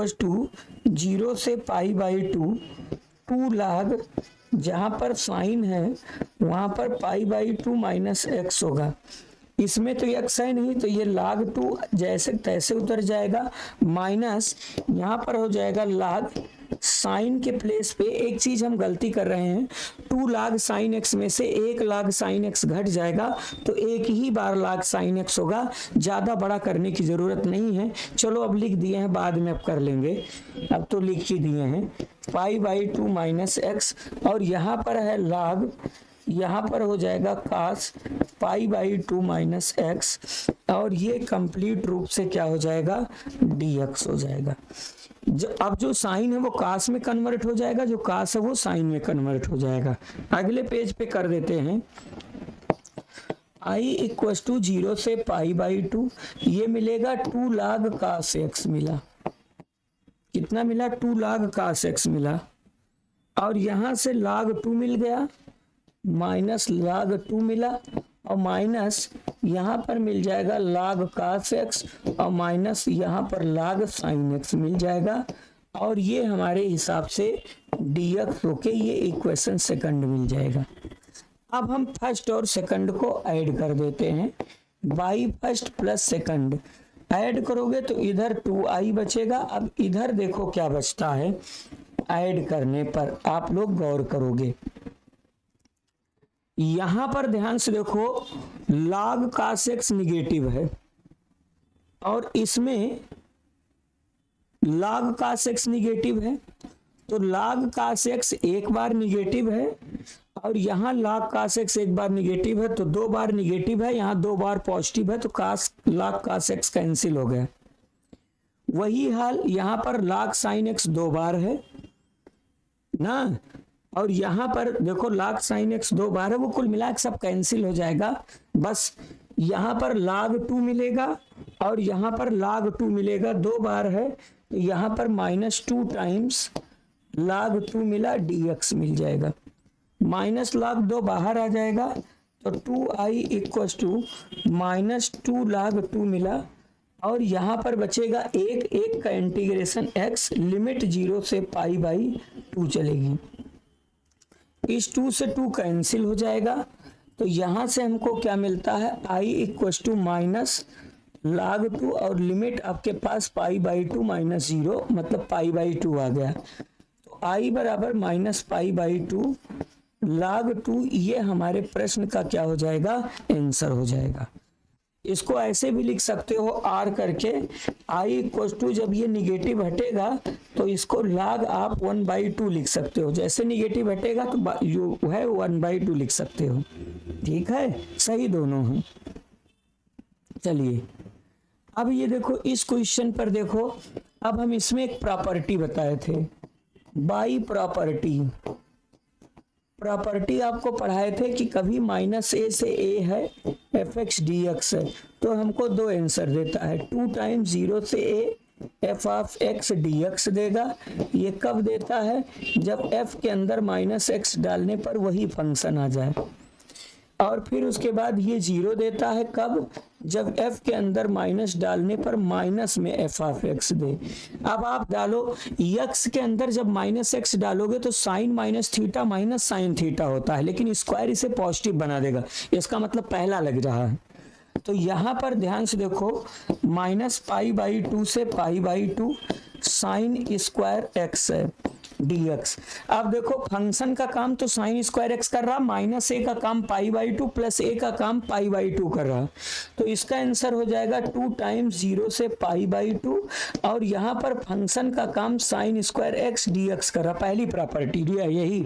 0 से π/2, 2 log, जहाँ पर साइन है वहाँ पर π/2 - x होगा, इसमें तो x है नहीं तो ये log 2 जैसे तैसे उतर जाएगा, माइनस यहाँ पर हो जाएगा log साइन के प्लेस पे एक चीज हम गलती कर रहे हैं, 2 log sin x में से 1 log sin x घट जाएगा, तो एक ही बार log sin x होगा, ज्यादा बड़ा करने की जरूरत नहीं है। चलो अब लिख दिए हैं, बाद में अब कर लेंगे, अब तो लिख ही दिए हैं π/2 - x, और यहाँ पर है log, यहाँ पर हो जाएगा cos π/2 - x, और ये कंप्लीट रूप से क्या हो जाएगा dx हो जाएगा। अब जो साइन है वो कास में कन्वर्ट हो जाएगा, जो कास है वो साइन में कन्वर्ट हो जाएगा। अगले पेज पे कर देते हैं, I = 0 से π/2, ये मिलेगा 2 log cos x मिला, कितना मिला 2 log cos x मिला, और यहाँ से log 2 मिल गया, माइनस log 2 मिला, और माइनस यहाँ पर मिल जाएगा log cos x, और माइनस यहाँ पर log sin x मिल जाएगा, और ये हमारे हिसाब से dx होके ये इक्वेशन सेकंड मिल जाएगा। अब हम फर्स्ट और सेकंड को ऐड कर देते हैं, by first plus second add करोगे तो इधर 2i बचेगा। अब इधर देखो क्या बचता है, ऐड करने पर आप लोग गौर करोगे, यहां पर ध्यान से देखो log cos x निगेटिव है, और इसमें log cos x निगेटिव है, तो log cos x एक बार निगेटिव है, और यहाँ log cos x एक बार निगेटिव है, तो 2 बार निगेटिव है, यहाँ 2 बार पॉजिटिव है, तो log cos x कैंसिल हो गया। वही हाल यहाँ पर log sin x 2 बार है ना, और यहाँ पर देखो log sin x 2 बार है, वो कुल मिला के सब कैंसिल हो जाएगा। बस यहाँ पर log 2 मिलेगा और यहाँ पर log 2 मिलेगा, 2 बार है तो यहाँ पर -2 टाइम्स log 2 मिला, dx मिल जाएगा। माइनस log 2 बाहर आ जाएगा तो 2i इक्वस टू -2 log 2 मिला, और यहाँ पर बचेगा एक का इंटीग्रेशन x, लिमिट 0 से π/2 चलेगी। इस 2 से 2 कैंसिल हो जाएगा, तो यहाँ से हमको क्या मिलता है, i इक्वस टू -log 2 और लिमिट आपके पास π/2 -0 मतलब π/2 आ गया। तो i बराबर -π/2 log 2, ये हमारे प्रश्न का क्या हो जाएगा, आंसर हो जाएगा। इसको ऐसे भी लिख सकते हो r करके, i इक्वल टू जब ये निगेटिव हटेगा तो इसको log आप 1/2 लिख सकते हो, जैसे निगेटिव हटेगा तो जो है 1/2 लिख सकते हो। ठीक है, सही दोनों हैं। चलिए अब ये देखो, इस क्वेश्चन पर देखो, अब हम इसमें एक प्रॉपर्टी बताए थे, बाई प्रॉपर्टी आपको पढ़ाए थे कि कभी -a से a है fx dx है, तो हमको 2 आंसर देता है, 2 टाइम्स 0 से a f(x) dx देगा। ये कब देता है, जब f के अंदर -x डालने पर वही फंक्शन आ जाए, और फिर उसके बाद ये 0 देता है कब, जब f के अंदर माइनस डालने पर माइनस में f(x) दे। अब आप डालो x के अंदर जब -x डालोगे तो sin -theta minus sin theta होता है, लेकिन स्क्वायर इसे पॉजिटिव बना देगा, इसका मतलब पहला लग रहा है। तो यहाँ पर ध्यान से देखो, -π/2 से π/2 sin स्क्वायर x है dx। अब देखो फंक्शन का काम तो sin स्क्वायर x कर रहा, -a का काम π/2 प्लस a का काम π/2 कर रहा, तो इसका आंसर हो जाएगा 2 टाइम्स 0 से π/2, और यहाँ पर फंक्शन का काम sin स्क्वायर x dx कर रहा। पहली प्रॉपर्टी यही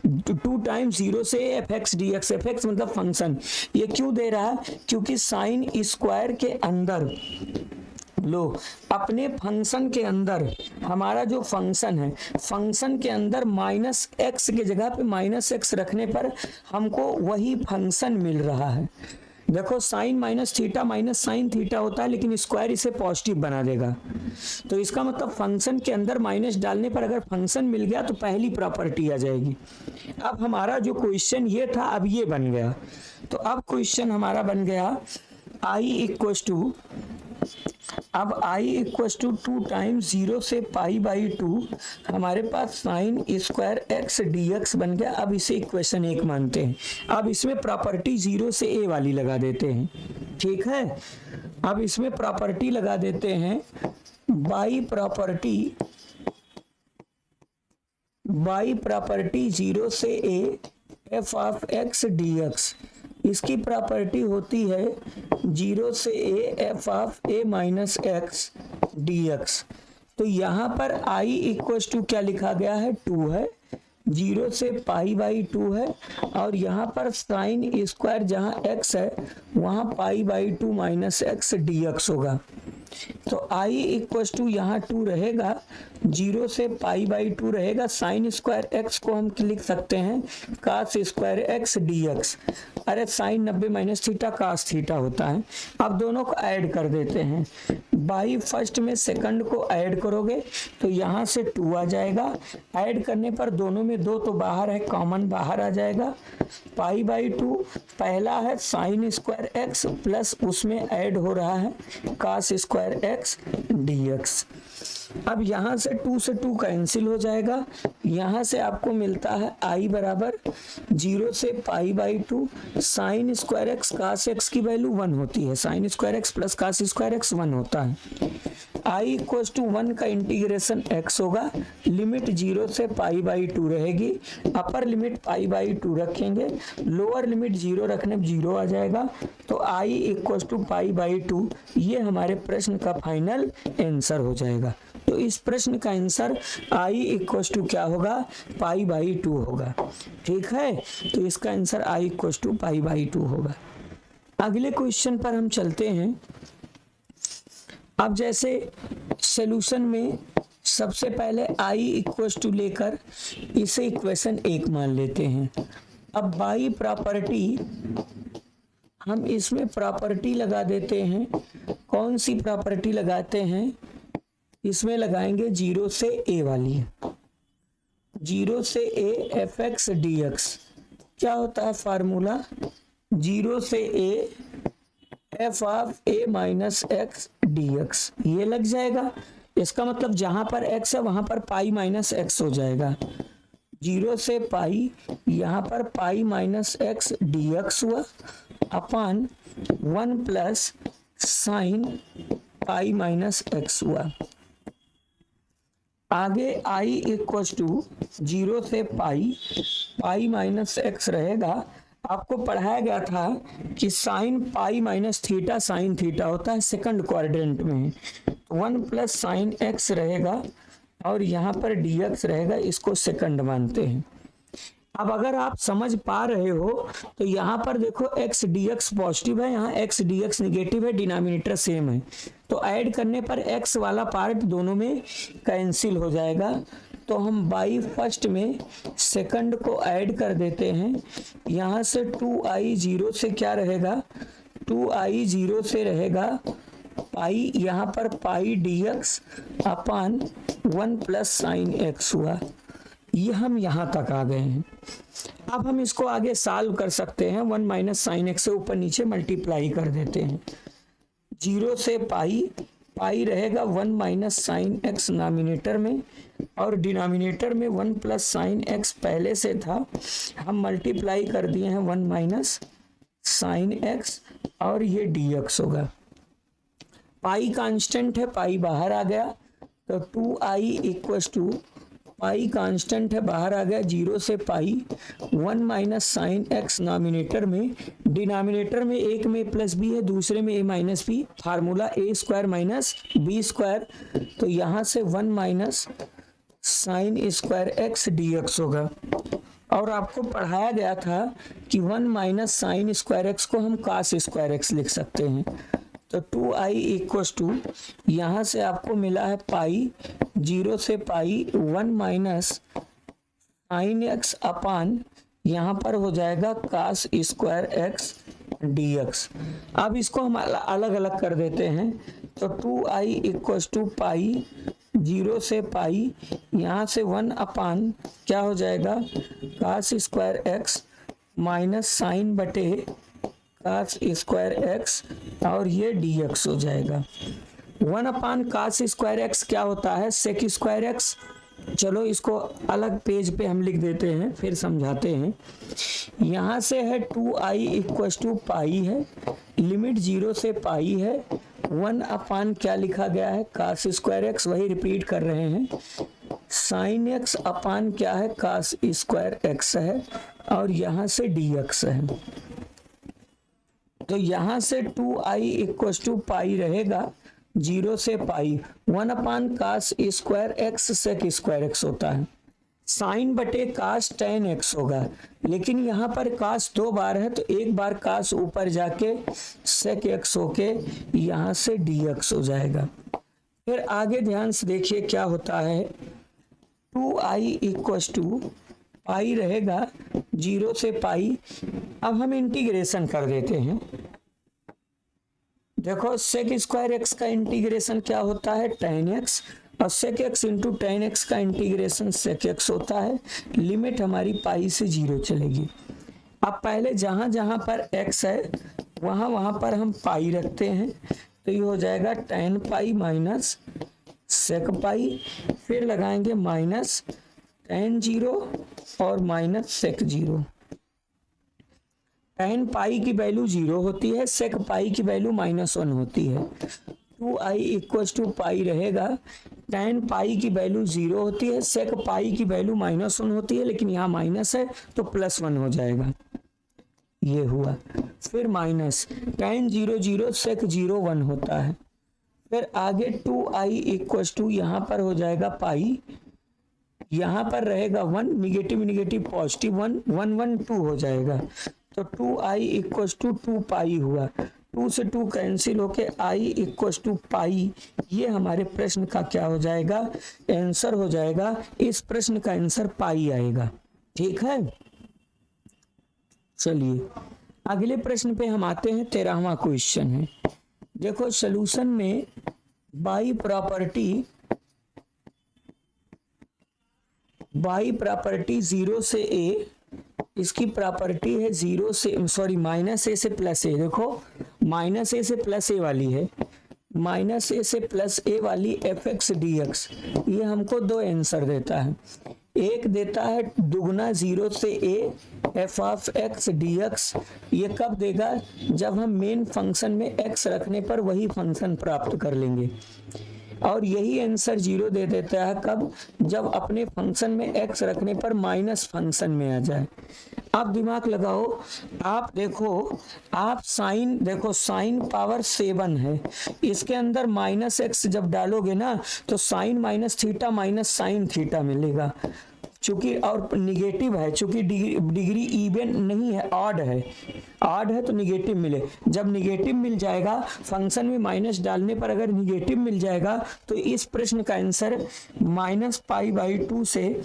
2 टाइम्स 0 से fx dx, fx मतलब फंक्शन। ये क्यों दे रहा है, क्योंकि sin स्क्वायर के अंदर लो, अपने फंक्शन के अंदर हमारा जो फंक्शन है, फंक्शन के अंदर -x के जगह पे -x रखने पर हमको वही फंक्शन मिल रहा है। देखो sin -theta minus sin theta होता है, लेकिन स्क्वायर इसे पॉजिटिव बना देगा, तो इसका मतलब फंक्शन के अंदर माइनस डालने पर अगर फंक्शन मिल गया तो पहली प्रॉपर्टी आ जाएगी। अब हमारा जो क्वेश्चन ये था, अब ये बन गया, तो अब क्वेश्चन हमारा बन गया i इक्वस टू, अब i इक्वस टू 2 टाइम्स 0 से π/2 हमारे पास sin स्क्वायर x dx बन गया। अब इसे इक्वेशन 1 मानते हैं। अब इसमें प्रॉपर्टी 0 से a वाली लगा देते हैं, ठीक है। अब इसमें प्रॉपर्टी लगा देते हैं, बाई प्रॉपर्टी 0 से a f(x) dx, इसकी प्रॉपर्टी होती है 0 से a f(a-x) dx। तो यहाँ पर i इक्वस टू क्या लिखा गया है, 2 है, 0 से π/2 है, और यहाँ पर sin स्क्वायर जहाँ x है वहाँ π/2 -x dx होगा। तो i इक्वस टू यहाँ 2 रहेगा, 0 से π/2 रहेगा, sin स्क्वायर x को हम लिख सकते हैं cos स्क्वायर x dx। अरे sin 90 - थीटा cos थीटा होता है। अब दोनों को ऐड कर देते हैं, बाई फर्स्ट में सेकंड को ऐड करोगे तो यहाँ से 2 आ जाएगा, ऐड करने पर दोनों में 2 तो बाहर है, कॉमन बाहर आ जाएगा, π/2 पहला है sin स्क्वायर x प्लस उसमें ऐड हो रहा है cos स्क्वायर x dx। अब यहाँ से 2 से 2 कैंसिल हो जाएगा, यहाँ से आपको मिलता है i बराबर 0 से π/2 sin square x cos x की वैल्यू 1 होती है, sin square x plus cos square x 1 होता है। i इक्वल टू 1 का इंटीग्रेशन x होगा, लिमिट 0 से π/2 रहेगी, अपर लिमिट π/2 रखेंगे, लोअर लिमिट 0 रखने पर 0 आ जाएगा, तो i इक्वल टू π/2, ये हमारे प्रश्न का फाइनल आंसर हो जाएगा। तो इस प्रश्न का आंसर i इक्वल टू क्या होगा, π/2 होगा, ठीक है। तो इसका आंसर i इक्वल टू π/2 होगा। अगले क्वेश्चन पर हम चलते हैं। अब जैसे सॉल्यूशन में सबसे पहले i इक्वल्स टू लेकर इसे इक्वेशन 1 मान लेते हैं। अब बाई प्रॉपर्टी, हम इसमें प्रॉपर्टी लगा देते हैं। कौन सी प्रॉपर्टी लगाते हैं? इसमें लगाएंगे 0 से a वाली, 0 से a F x d x. क्या होता है फार्मूला? 0 से a F of a minus x d x, ये लग जाएगा। इसका मतलब जहां पर x है वहां पर पाई माइनस एक्स हो जाएगा। 0 से पाई, यहाँ पर पाई माइनस एक्स डी एक्स हुआ अपान 1 plus sine pi minus x हुआ। आगे i इक्वल टू 0 से पाई, पाई माइनस एक्स रहेगा। आपको पढ़ाया गया था कि sign pi minus theta sine theta होता है सेकंड क्वाड्रेंट में। 1 प्लस साइन एक्स रहेगा और यहाँ पर डी एक्स रहेगा, इसको सेकंड मानते हैं। अब अगर आप समझ पा रहे हो तो यहाँ पर देखो x dx पॉजिटिव है, यहाँ x dx निगेटिव है, डिनोमिनेटर सेम है, तो ऐड करने पर x वाला पार्ट दोनों में कैंसिल हो जाएगा। तो हम बाई फर्स्ट में सेकंड को ऐड कर देते हैं। यहाँ से 2i 0 से क्या रहेगा? 2i 0 से रहेगा पाई, यहाँ पर पाई dx अपान 1 प्लस साइन एक्स हुआ। ये हम यहाँ तक आ गए हैं। अब हम इसको आगे सॉल्व कर सकते हैं। 1 माइनस साइन एक्स से ऊपर नीचे मल्टीप्लाई कर देते हैं। 0 से पाई, पाई रहेगा 1 माइनस साइन एक्स नॉमिनेटर में और डिनोमिनेटर में 1 प्लस साइन एक्स पहले से था, हम मल्टीप्लाई कर दिए हैं 1 माइनस साइन एक्स और ये डी एक्स होगा। पाई कांस्टेंट है, पाई बाहर आ गया तो 2i equals to pi constant है बाहर आ गया 0 से pi 1 minus sine x nominator में, डिनोमिनेटर में एक में प्लस बी है दूसरे में a minus b, formula a square minus b square, तो यहाँ से 1 minus sine square x d x होगा। और आपको पढ़ाया गया था कि 1 माइनस साइन स्क्वायर एक्स को हम कास स्क्वायर एक्स लिख सकते हैं। तो 2i इक्वल्स टू यहाँ से आपको मिला है पाई, 0 से pi 1 minus sine x upon यहाँ पर हो जाएगा cos square x d x. अब इसको हम अलग अलग कर देते हैं। तो 2i इक्वल्स टू पाई 0 से पाई, यहाँ से 1 अपान क्या हो जाएगा cos square x minus sine बटे कास स्क्वायर एक्स और ये डी एक्स हो जाएगा। 1 अपान कास स्क्वायर एक्स क्या होता है? Sec square x. चलो इसको अलग पेज पे हम लिख देते हैं, फिर समझाते हैं। यहाँ से है 2i इक्वल्स टू पाई है, लिमिट 0 से पाई है, 1 अपान क्या लिखा गया है कास स्क्वायर एक्स, वही रिपीट कर रहे हैं, साइन एक्स अपान क्या है कास स्क्वायर एक्स है और यहाँ से डी एक्स है। तो यहाँ से 2i इक्वल्स टू पाई रहेगा 0 से pi, 1 upon cos square x sec square x होता है, साइन बटे कास टेन एक्स होगा, लेकिन यहाँ पर कास 2 बार है तो एक बार कास ऊपर जाके सेक एक्स होके यहाँ से डी एक्स हो जाएगा। फिर आगे ध्यान से देखिए क्या होता है। 2i इक्वल्स टू पाई रहेगा 0 से पाई। अब हम इंटीग्रेशन कर देते हैं। देखो सेक स्क्वायर एक्स का इंटीग्रेशन क्या होता है टेन एक्स, और sec x into tan x का इंटीग्रेशन सेक एक्स होता है। लिमिट हमारी पाई से 0 चलेगी। अब पहले जहां जहां पर x है वहां वहां पर हम पाई रखते हैं, तो ये हो जाएगा टेन पाई माइनस सेक पाई, फिर लगाएंगे माइनस टेन 0 और माइनस सेक 0। टेन पाई की वैल्यू 0 होती है, सेक पाई की वैल्यू -1 होती है। 2i इक्वल्स टू पाई रहेगा, टेन पाई की वैल्यू 0 होती है, सेक पाई की वैल्यू -1 होती है, लेकिन यहाँ माइनस है तो +1 हो जाएगा, ये हुआ। फिर माइनस टेन 0 0 सेक 0 1 होता है। फिर आगे 2i इक्वल्स टू यहाँ पर हो जाएगा पाई, यहाँ पर रहेगा 1, निगेटिव निगेटिव पॉजिटिव 1 1 1 2 हो जाएगा। तो 2i इक्वल्स टू 2 पाई हुआ। 2 से 2 कैंसिल होके I इक्वल टू पाई, ये हमारे प्रश्न का क्या हो जाएगा, आंसर हो जाएगा। इस प्रश्न का आंसर पाई आएगा। ठीक है, चलिए अगले प्रश्न पे हम आते हैं। 13वां क्वेश्चन है, देखो सॉल्यूशन में बाई प्रॉपर्टी 0 से ए, इसकी प्रॉपर्टी है 0 से माइनस ए से प्लस ए। देखो माइनस ए से प्लस ए वाली है, माइनस ए से प्लस ए वाली एफ एक्स डी एक्स, ये हमको दो आंसर देता है। एक देता है दुगना 0 से a f of x d x, ये कब देगा, जब हम मेन फंक्शन में एक्स रखने पर वही फंक्शन प्राप्त कर लेंगे। और यही आंसर 0 दे देता है कब, जब अपने फंक्शन में x रखने पर माइनस फंक्शन में आ जाए। आप दिमाग लगाओ, आप देखो, आप साइन देखो, साइन पावर 7 है, इसके अंदर माइनस एक्स जब डालोगे ना तो sine minus theta minus sine theta मिलेगा, चूंकि और निगेटिव है, चूंकि डिग्री इवन नहीं है, ऑड है, ऑड है तो निगेटिव मिले। जब निगेटिव मिल जाएगा फंक्शन में माइनस डालने पर, अगर निगेटिव मिल जाएगा तो इस प्रश्न का आंसर -π/2 से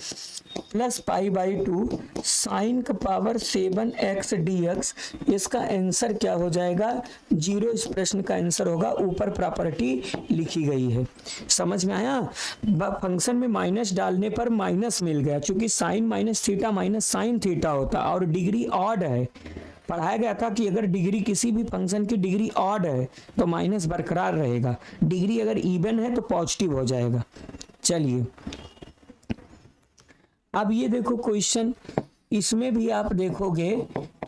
+π/2 साइन का पावर 7x dx, इसका आंसर क्या हो जाएगा, 0 इस प्रश्न का आंसर होगा। ऊपर प्रॉपर्टी लिखी गई है, समझ में आया। फंक्शन में माइनस डालने पर माइनस मिल गया, क्योंकि sine minus theta minus sine theta होता, और डिग्री ऑड है। पढ़ाया गया था कि अगर डिग्री किसी भी फंक्शन की डिग्री ऑड है तो माइनस बरकरार रहेगा, डिग्री अगर इवन है तो पॉजिटिव हो जाएगा। चलिए अब ये देखो क्वेश्चन, इसमें भी आप देखोगे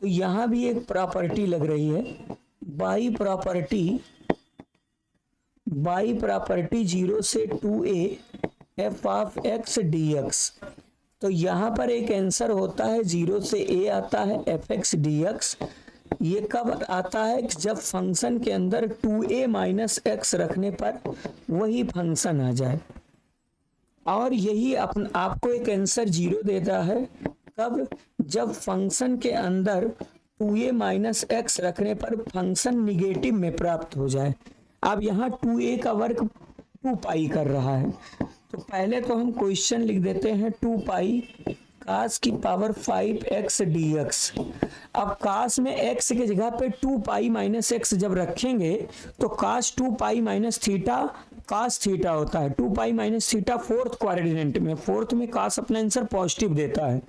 तो यहां भी एक प्रॉपर्टी लग रही है, बाई प्रॉपर्टी 0 से 2a F of x d x. तो यहाँ पर एक आंसर होता है 0 से a आता है एफ एक्स डी एक्स। ये कब आता है, जब फंक्शन के अंदर 2a माइनस एक्स रखने पर वही फंक्शन आ जाए। और यही आपको एक आंसर 0 देता है कब, जब फंक्शन के अंदर 2a माइनस एक्स रखने पर फंक्शन निगेटिव में प्राप्त हो जाए। अब यहाँ 2a का वर्ग 2 पाई कर रहा है, तो पहले तो हम क्वेश्चन लिख देते हैं 2 पाई कास की पावर 5x dx। अब कास में x की जगह पे 2 पाई माइनस एक्स जब रखेंगे तो cos 2 pi minus theta cos theta होता है। 2 pi minus theta fourth quadrant में, फोर्थ में कास अपना आंसर पॉजिटिव देता है,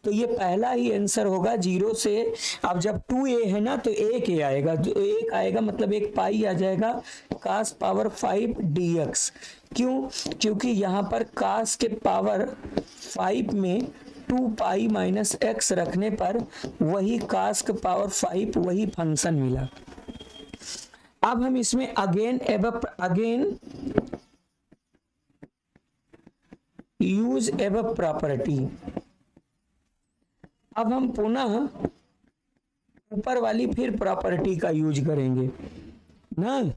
तो ये पहला ही आंसर होगा 0 से। अब जब 2a है ना तो 1a आएगा, जो 1 आएगा मतलब 1 पाई आ जाएगा कास पावर 5 dx। क्यों, क्योंकि यहाँ पर कास के पावर 5 में 2 पाई माइनस एक्स रखने पर वही कास के पावर 5 वही फंक्शन मिला। अब हम इसमें अगेन यूज एबव प्रॉपर्टी। अब हम पुनः ऊपर वाली फिर प्रॉपर्टी का यूज करेंगे ना,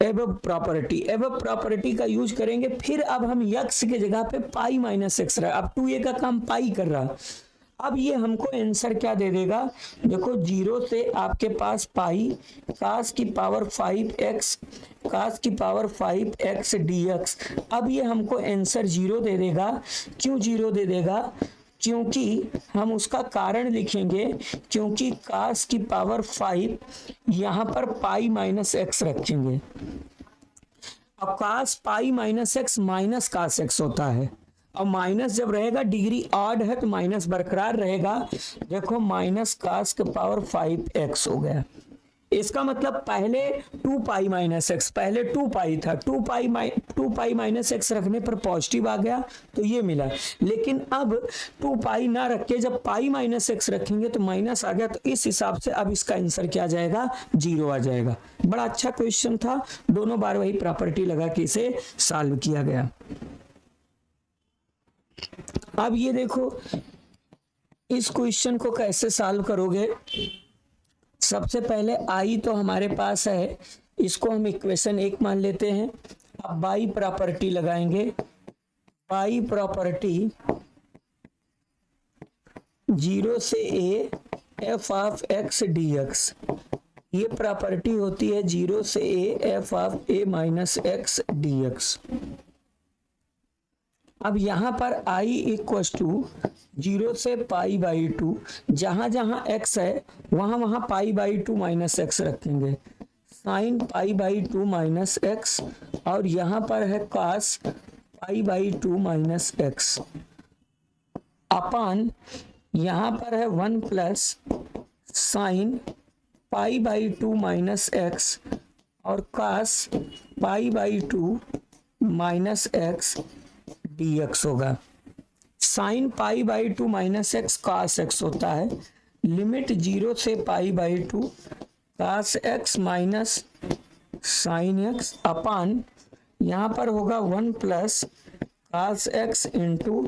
एबव प्रॉपर्टी का यूज करेंगे। फिर अब हम यक्स के जगह पे पाई माइनस एक्स रहा, अब 2a का काम पाई कर रहा। अब ये हमको आंसर क्या दे देगा, देखो 0 से आपके पास पाई कास की पावर 5x dx। अब ये हमको आंसर 0 दे देगा। क्यों 0 दे देगा, क्योंकि हम उसका कारण लिखेंगे, क्योंकि कास की पावर 5 यहाँ पर पाई माइनस एक्स रखेंगे। अब cos pi minus x minus cos x होता है, और माइनस जब रहेगा डिग्री ऑड है तो माइनस बरकरार रहेगा। देखो माइनस कास के पावर 5x हो गया। इसका मतलब पहले 2 पाई माइनस एक्स, पहले 2 पाई था, 2 पाई माइनस एक्स रखने पर पॉजिटिव आ गया तो ये मिला। लेकिन अब 2 पाई ना रख के जब पाई माइनस एक्स रखेंगे तो माइनस आ गया, तो इस हिसाब से अब इसका आंसर क्या आ जाएगा, 0 आ जाएगा। बड़ा अच्छा क्वेश्चन था, दोनों बार वही प्रॉपर्टी लगा के इसे सॉल्व किया गया। अब ये देखो इस क्वेश्चन को कैसे सॉल्व करोगे। सबसे पहले आई तो हमारे पास है, इसको हम इक्वेशन 1 मान लेते हैं। अब बाई प्रॉपर्टी लगाएंगे, बाई प्रॉपर्टी 0 से a F of x dx। ये प्रॉपर्टी होती है 0 से a f of a minus x d x. अब यहाँ पर i इक्वस टू 0 से पाई बाई 2, जहाँ जहाँ x है वहाँ वहाँ पाई बाई 2 माइनस एक्स रखेंगे, sine pi by 2 minus x, और यहाँ पर है cos pi by 2 minus x, upon यहाँ पर है 1 plus sine pi by 2 minus x और cos pi by 2 minus x d x होगा। Sine pi by 2 minus x cos x होता है, लिमिट 0 से pi by 2 cos x minus sine x upon यहाँ पर होगा 1 plus cos x into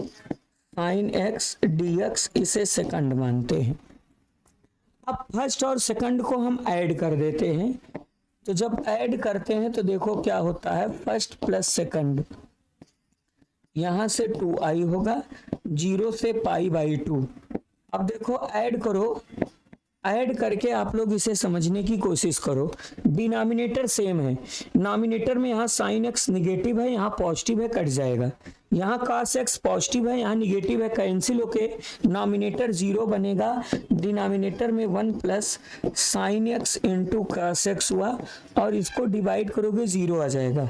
sine x d x, इसे सेकंड मानते हैं। अब फर्स्ट और सेकंड को हम ऐड कर देते हैं, तो जब ऐड करते हैं तो देखो क्या होता है, फर्स्ट प्लस सेकंड, यहां से 2i होगा 0 से पाई बाई 2। अब देखो ऐड करो, ऐड करके आप लोग इसे समझने की कोशिश करो। डिनोमिनेटर सेम है, नॉमिनेटर में यहाँ साइन एक्स निगेटिव है, यहाँ पॉजिटिव है, कट जाएगा। यहाँ cos x पॉजिटिव है, यहाँ निगेटिव है, कैंसिल होके नॉमिनेटर 0 बनेगा। डिनोमिनेटर में 1 plus sign x into cos x हुआ, और इसको डिवाइड करोगे 0 आ जाएगा।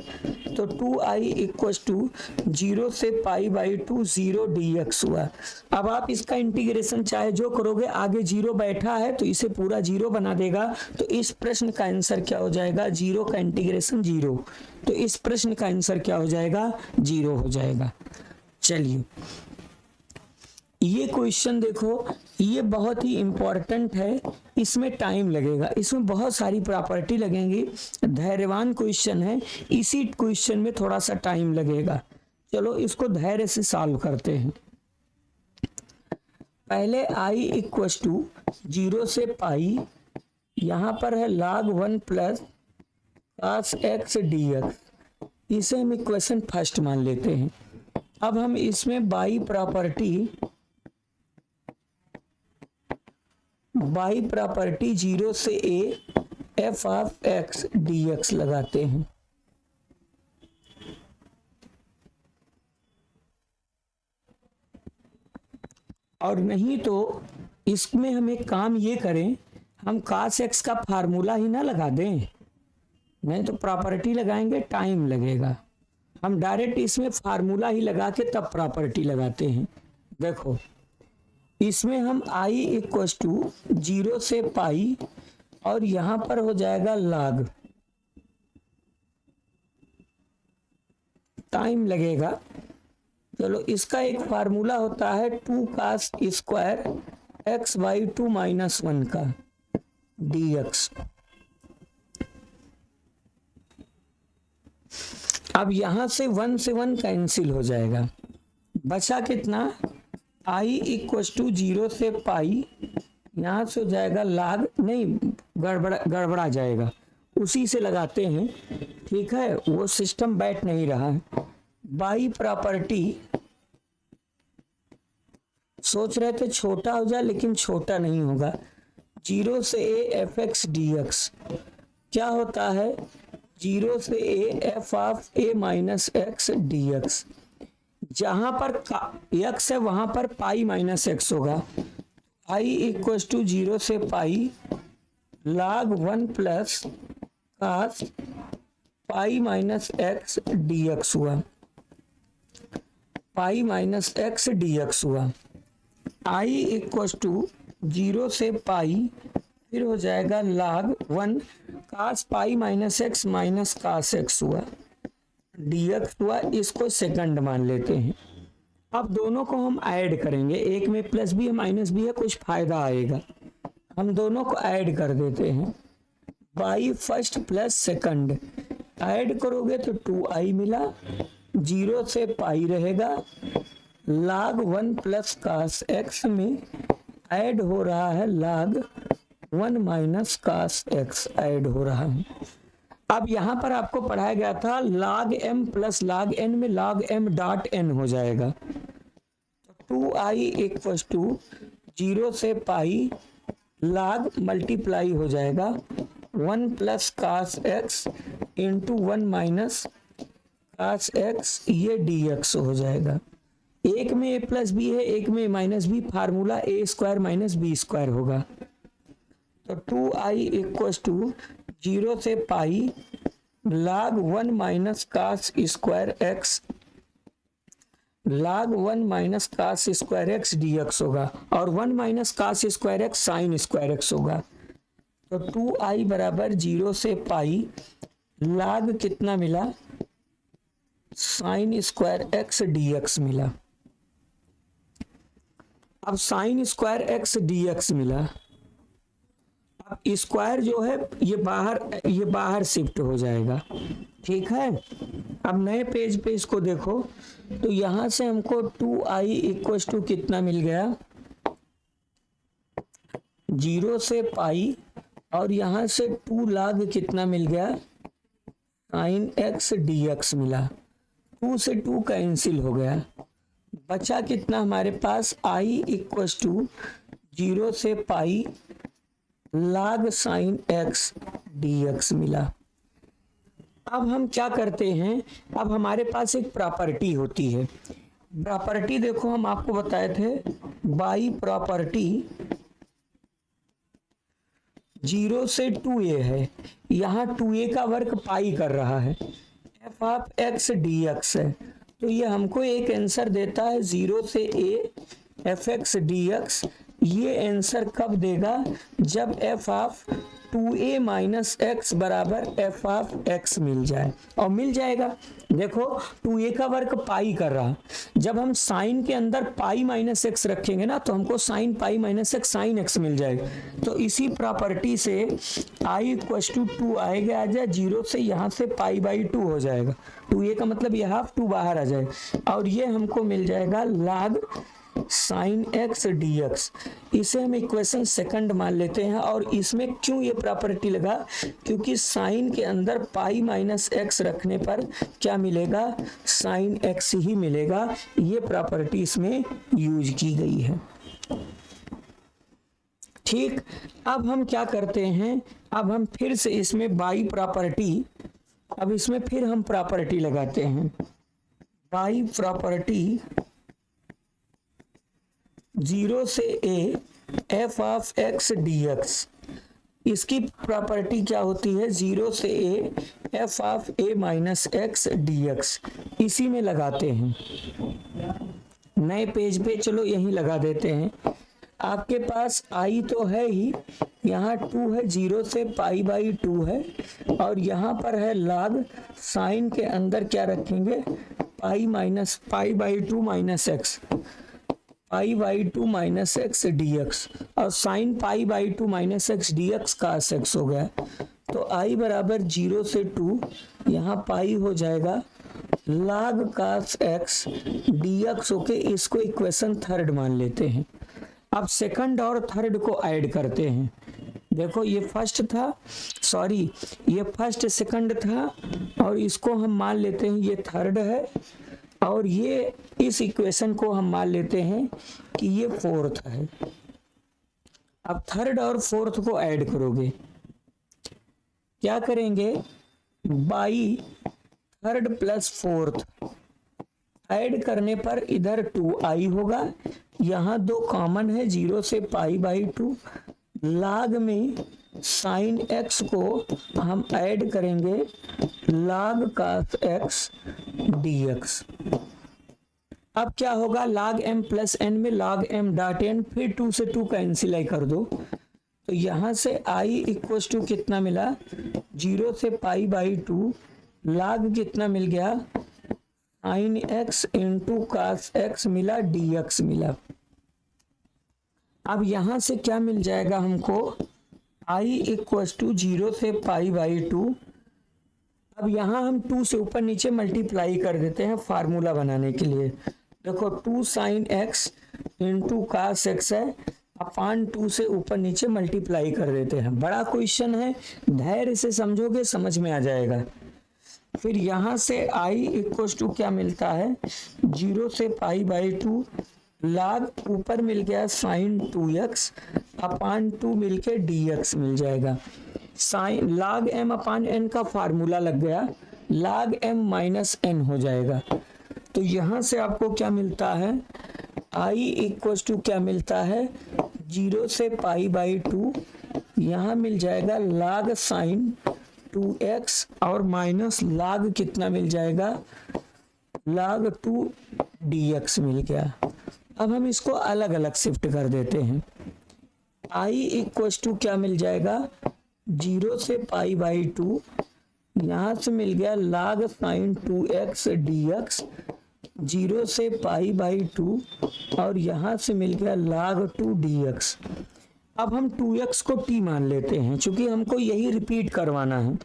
तो 2i इक्वस टू 0 से पाई बाई 2 0 dx हुआ। अब आप इसका इंटीग्रेशन चाहे जो करोगे, आगे 0 बैठा है तो इसे पूरा 0 बना देगा। तो इस प्रश्न का आंसर क्या हो जाएगा, 0 का इंटीग्रेशन 0। तो इस प्रश्न का आंसर क्या हो जाएगा, 0 हो जाएगा। चलिए ये क्वेश्चन देखो, ये बहुत ही इंपॉर्टेंट है, इसमें टाइम लगेगा, इसमें बहुत सारी प्रॉपर्टी लगेंगी, धैर्यवान क्वेश्चन है, इसी क्वेश्चन में थोड़ा सा टाइम लगेगा। चलो इसको धैर्य से सॉल्व करते हैं। पहले i इक्वस टू 0 से पाई, यहाँ पर है log 1 plus cos x dx, इसे हम इक्वेशन फर्स्ट मान लेते हैं। अब हम इसमें बाई प्रॉपर्टी 0 से a f of x dx लगाते हैं। और नहीं तो इसमें हम एक काम ये करें, हम cos x का फार्मूला ही ना लगा दें, नहीं तो प्रॉपर्टी लगाएंगे टाइम लगेगा। हम डायरेक्ट इसमें फार्मूला ही लगा के तब प्रॉपर्टी लगाते हैं। देखो इसमें हम i इक्वस टू 0 से पाई, और यहाँ पर हो जाएगा log, टाइम लगेगा। चलो इसका एक फार्मूला होता है 2 cos square x by 2 minus 1 का dx। अब यहां से 1 से 1 कैंसिल हो जाएगा, बचा कितना, i इक्वस टू 0 से पाई, यहां से हो जाएगा log, नहीं गड़बड़ा जाएगा, उसी से लगाते हैं, ठीक है, वो सिस्टम बैठ नहीं रहा है। बाई प्रॉपर्टी सोच रहे थे छोटा हो जाए, लेकिन छोटा नहीं होगा। 0 से a f x dx क्या होता है, 0 से a f of a minus x dx, जहां पर x है वहां पर पाई माइनस एक्स होगा। i इक्वस टू 0 से पाई log 1 प्लस cos पाई माइनस एक्स dx हुआ, पाई माइनस एक्स dx हुआ। i इक्वस टू 0 से पाई, फिर हो जाएगा log 1 cos pi minus cos x हुआ, dx हुआ। इसको सेकंड मान लेते हैं। अब दोनों को हम ऐड करेंगे, एक में प्लस भी है माइनस भी है, कुछ फायदा आएगा, हम दोनों को ऐड कर देते हैं। By first plus second add करोगे तो 2i मिला, 0 से पाई रहेगा, log 1 प्लस cos x में ऐड हो रहा है log 1 minus cos x add हो रहा है। अब यहाँ पर आपको पढ़ाया गया था log m plus log n में log m डॉट n हो जाएगा। तो 2i इक्वस टू 0 से पाई log मल्टीप्लाई हो जाएगा 1 plus cos x into 1 minus cos x, ये dx हो जाएगा। एक में a प्लस बी है, एक में minus b, formula a square minus b square होगा। तो 2i इक्वस टू 0 से pi log 1 minus cos square x, log 1 minus cos square x dx होगा, और 1 minus cos square x sine square x होगा। तो 2i बराबर 0 से पाई log कितना मिला, साइन स्क्वायर एक्स dx मिला। अब साइन स्क्वायर एक्स dx मिला, अब स्क्वायर जो है ये बाहर शिफ्ट हो जाएगा, ठीक है। अब नए पेज पे इसको देखो, तो यहां से हमको 2i इक्वस टू कितना मिल गया, 0 से पाई, और यहां से 2 log कितना मिल गया, साइन एक्स dx मिला। 2 से 2 कैंसिल हो गया, बचा कितना हमारे पास, i इक्वस टू 0 से pi log sine x dx मिला। अब हम क्या करते हैं, अब हमारे पास एक प्रॉपर्टी होती है। प्रॉपर्टी देखो, हम आपको बताए थे बाई प्रॉपर्टी 0 से 2a है, यहाँ 2a का वर्क पाई कर रहा है, एफ ऑफ एक्स dx है, तो ये हमको एक आंसर देता है 0 से a एफ एक्स dx। ये आंसर कब देगा, जब F of 2a minus x बराबर एफ ऑफ एक्स मिल जाए, और मिल जाएगा। देखो 2a का वर्क पाई कर रहा, जब हम साइन के अंदर पाई माइनस एक्स रखेंगे ना, तो हमको sine pi minus x sine x मिल जाएगा। तो इसी प्रॉपर्टी से i इक्वस टू 2 आएगा, आ जाए 0 से, यहाँ से पाई बाई 2 हो जाएगा, 2a का मतलब ये हाफ 2 बाहर आ जाएगा, और ये हमको मिल जाएगा log साइन एक्स dx। इसे हम इक्वेशन सेकंड मान लेते हैं। और इसमें क्यों ये प्रॉपर्टी लगा, क्योंकि साइन के अंदर पाई माइनस एक्स रखने पर क्या मिलेगा, साइन एक्स ही मिलेगा। ये प्रॉपर्टी इसमें यूज की गई है, ठीक। अब हम क्या करते हैं, अब हम फिर से इसमें बाई प्रॉपर्टी, अब इसमें फिर हम प्रॉपर्टी लगाते हैं, बाई प्रॉपर्टी 0 से a F of x dx। इसकी प्रॉपर्टी क्या होती है, 0 से a F of a minus x dx। इसी में लगाते हैं, नए पेज पे चलो यहीं लगा देते हैं। आपके पास i तो है ही, यहाँ 2 है, 0 से पाई बाई 2 है, और यहाँ पर है log, साइन के अंदर क्या रखेंगे, pi by 2 minus x, pi by 2 minus x dx, और sine pi by 2 minus x dx cos x हो गया। तो i बराबर 0 से 2, यहाँ पाई हो जाएगा log कास एक्स dx होके, इसको इक्वेशन थर्ड मान लेते हैं। अब सेकंड और थर्ड को ऐड करते हैं। देखो ये फर्स्ट था, सॉरी ये फर्स्ट सेकंड था, और इसको हम मान लेते हैं ये थर्ड है, और ये इस इक्वेशन को हम मान लेते हैं कि ये फोर्थ है। अब थर्ड और फोर्थ को ऐड करोगे, क्या करेंगे, by third plus fourth add करने पर इधर 2i होगा, यहाँ 2 कॉमन है, 0 से पाई बाई 2, log में साइन एक्स को हम ऐड करेंगे log cos x dx। अब क्या होगा, log m प्लस n में log m डॉट n, फिर 2 से 2 कैंसिल कर दो, तो यहाँ से i इक्वस टू कितना मिला, 0 से पाई बाई 2, log कितना मिल गया, sine x into cos x मिला, dx मिला। अब यहाँ से क्या मिल जाएगा हमको, i इक्वस टू 0 से पाई बाई 2। अब यहाँ हम 2 से ऊपर नीचे मल्टीप्लाई कर देते हैं फार्मूला बनाने के लिए। देखो 2 sine x into cos x है, अपान 2 से ऊपर नीचे मल्टीप्लाई कर देते हैं। बड़ा क्वेश्चन है, धैर्य से समझोगे समझ में आ जाएगा। फिर यहाँ से i इक्वस टू क्या मिलता है, 0 से पाई बाई 2, log ऊपर मिल गया साइन 2x, अपान 2 मिलके dx मिल जाएगा। साइन log m अपान n का फार्मूला लग गया, log m माइनस n हो जाएगा। तो यहां से आपको क्या मिलता है, i इक्वल टू क्या मिलता है, 0 से पाई बाई 2, यहाँ मिल जाएगा log साइन 2x और माइनस log कितना मिल जाएगा, log 2 dx मिल गया। अब हम इसको अलग अलग शिफ्ट कर देते हैं। i इक्वल टू क्या मिल जाएगा, 0 से पाई बाई 2, यहाँ से मिल गया log साइन 2x dx, 0 से पाई बाई 2 और यहाँ से मिल गया log 2 dx। अब हम 2x को t मान लेते हैं, क्योंकि हमको यही रिपीट करवाना है।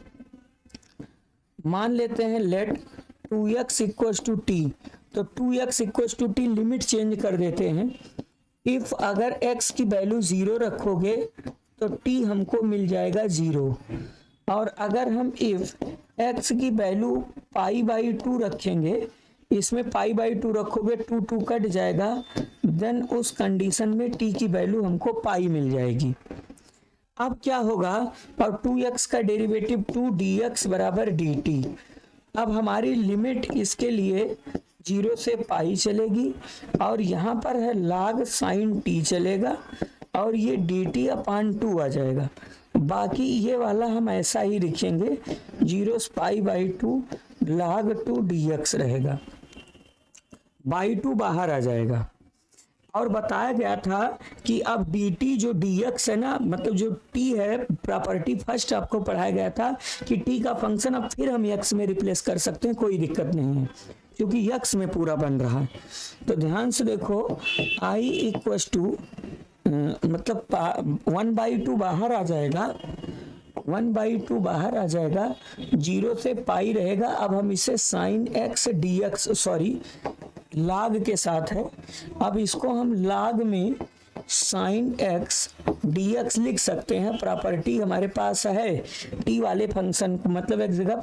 मान लेते हैं late 2x equal to t, तो 2x equal to t limit change कर देते हैं। इफ अगर x की वैल्यू 0 रखोगे तो t हमको मिल जाएगा 0, और अगर हम इफ x की वैल्यू पाई बाई 2 रखेंगे, इसमें पाई बाई 2 रखोगे 2 2 कट जाएगा, देन उस कंडीशन में t की वैल्यू हमको पाई मिल जाएगी। अब क्या होगा, और 2x का डेरिवेटिव 2 dx बराबर dt। अब हमारी लिमिट इसके लिए 0 से पाई चलेगी, और यहाँ पर है log साइन t चलेगा, और ये dt अपान 2 आ जाएगा। बाकी ये वाला हम ऐसा ही लिखेंगे, 0 से पाई बाई 2 log 2 dx रहेगा, बाई 2 बाहर आ जाएगा। और बताया गया था कि अब dt जो dx है ना, मतलब जो t है, प्रॉपर्टी फर्स्ट आपको पढ़ाया गया था कि t का फंक्शन अब फिर हम x में रिप्लेस कर सकते हैं, कोई दिक्कत नहीं है, क्योंकि x में पूरा बन रहा है। तो ध्यान से देखो, i इक्वल टू मतलब 1/2 बाहर आ जाएगा, 1/2 बाहर आ जाएगा, 0 से पाई रहेगा। अब हम इसे sine x dx, sorry log के साथ है, अब इसको हम log में साइन x dx लिख सकते हैं। प्रॉपर्टी हमारे पास है t वाले फंक्शन, मतलब एक जगह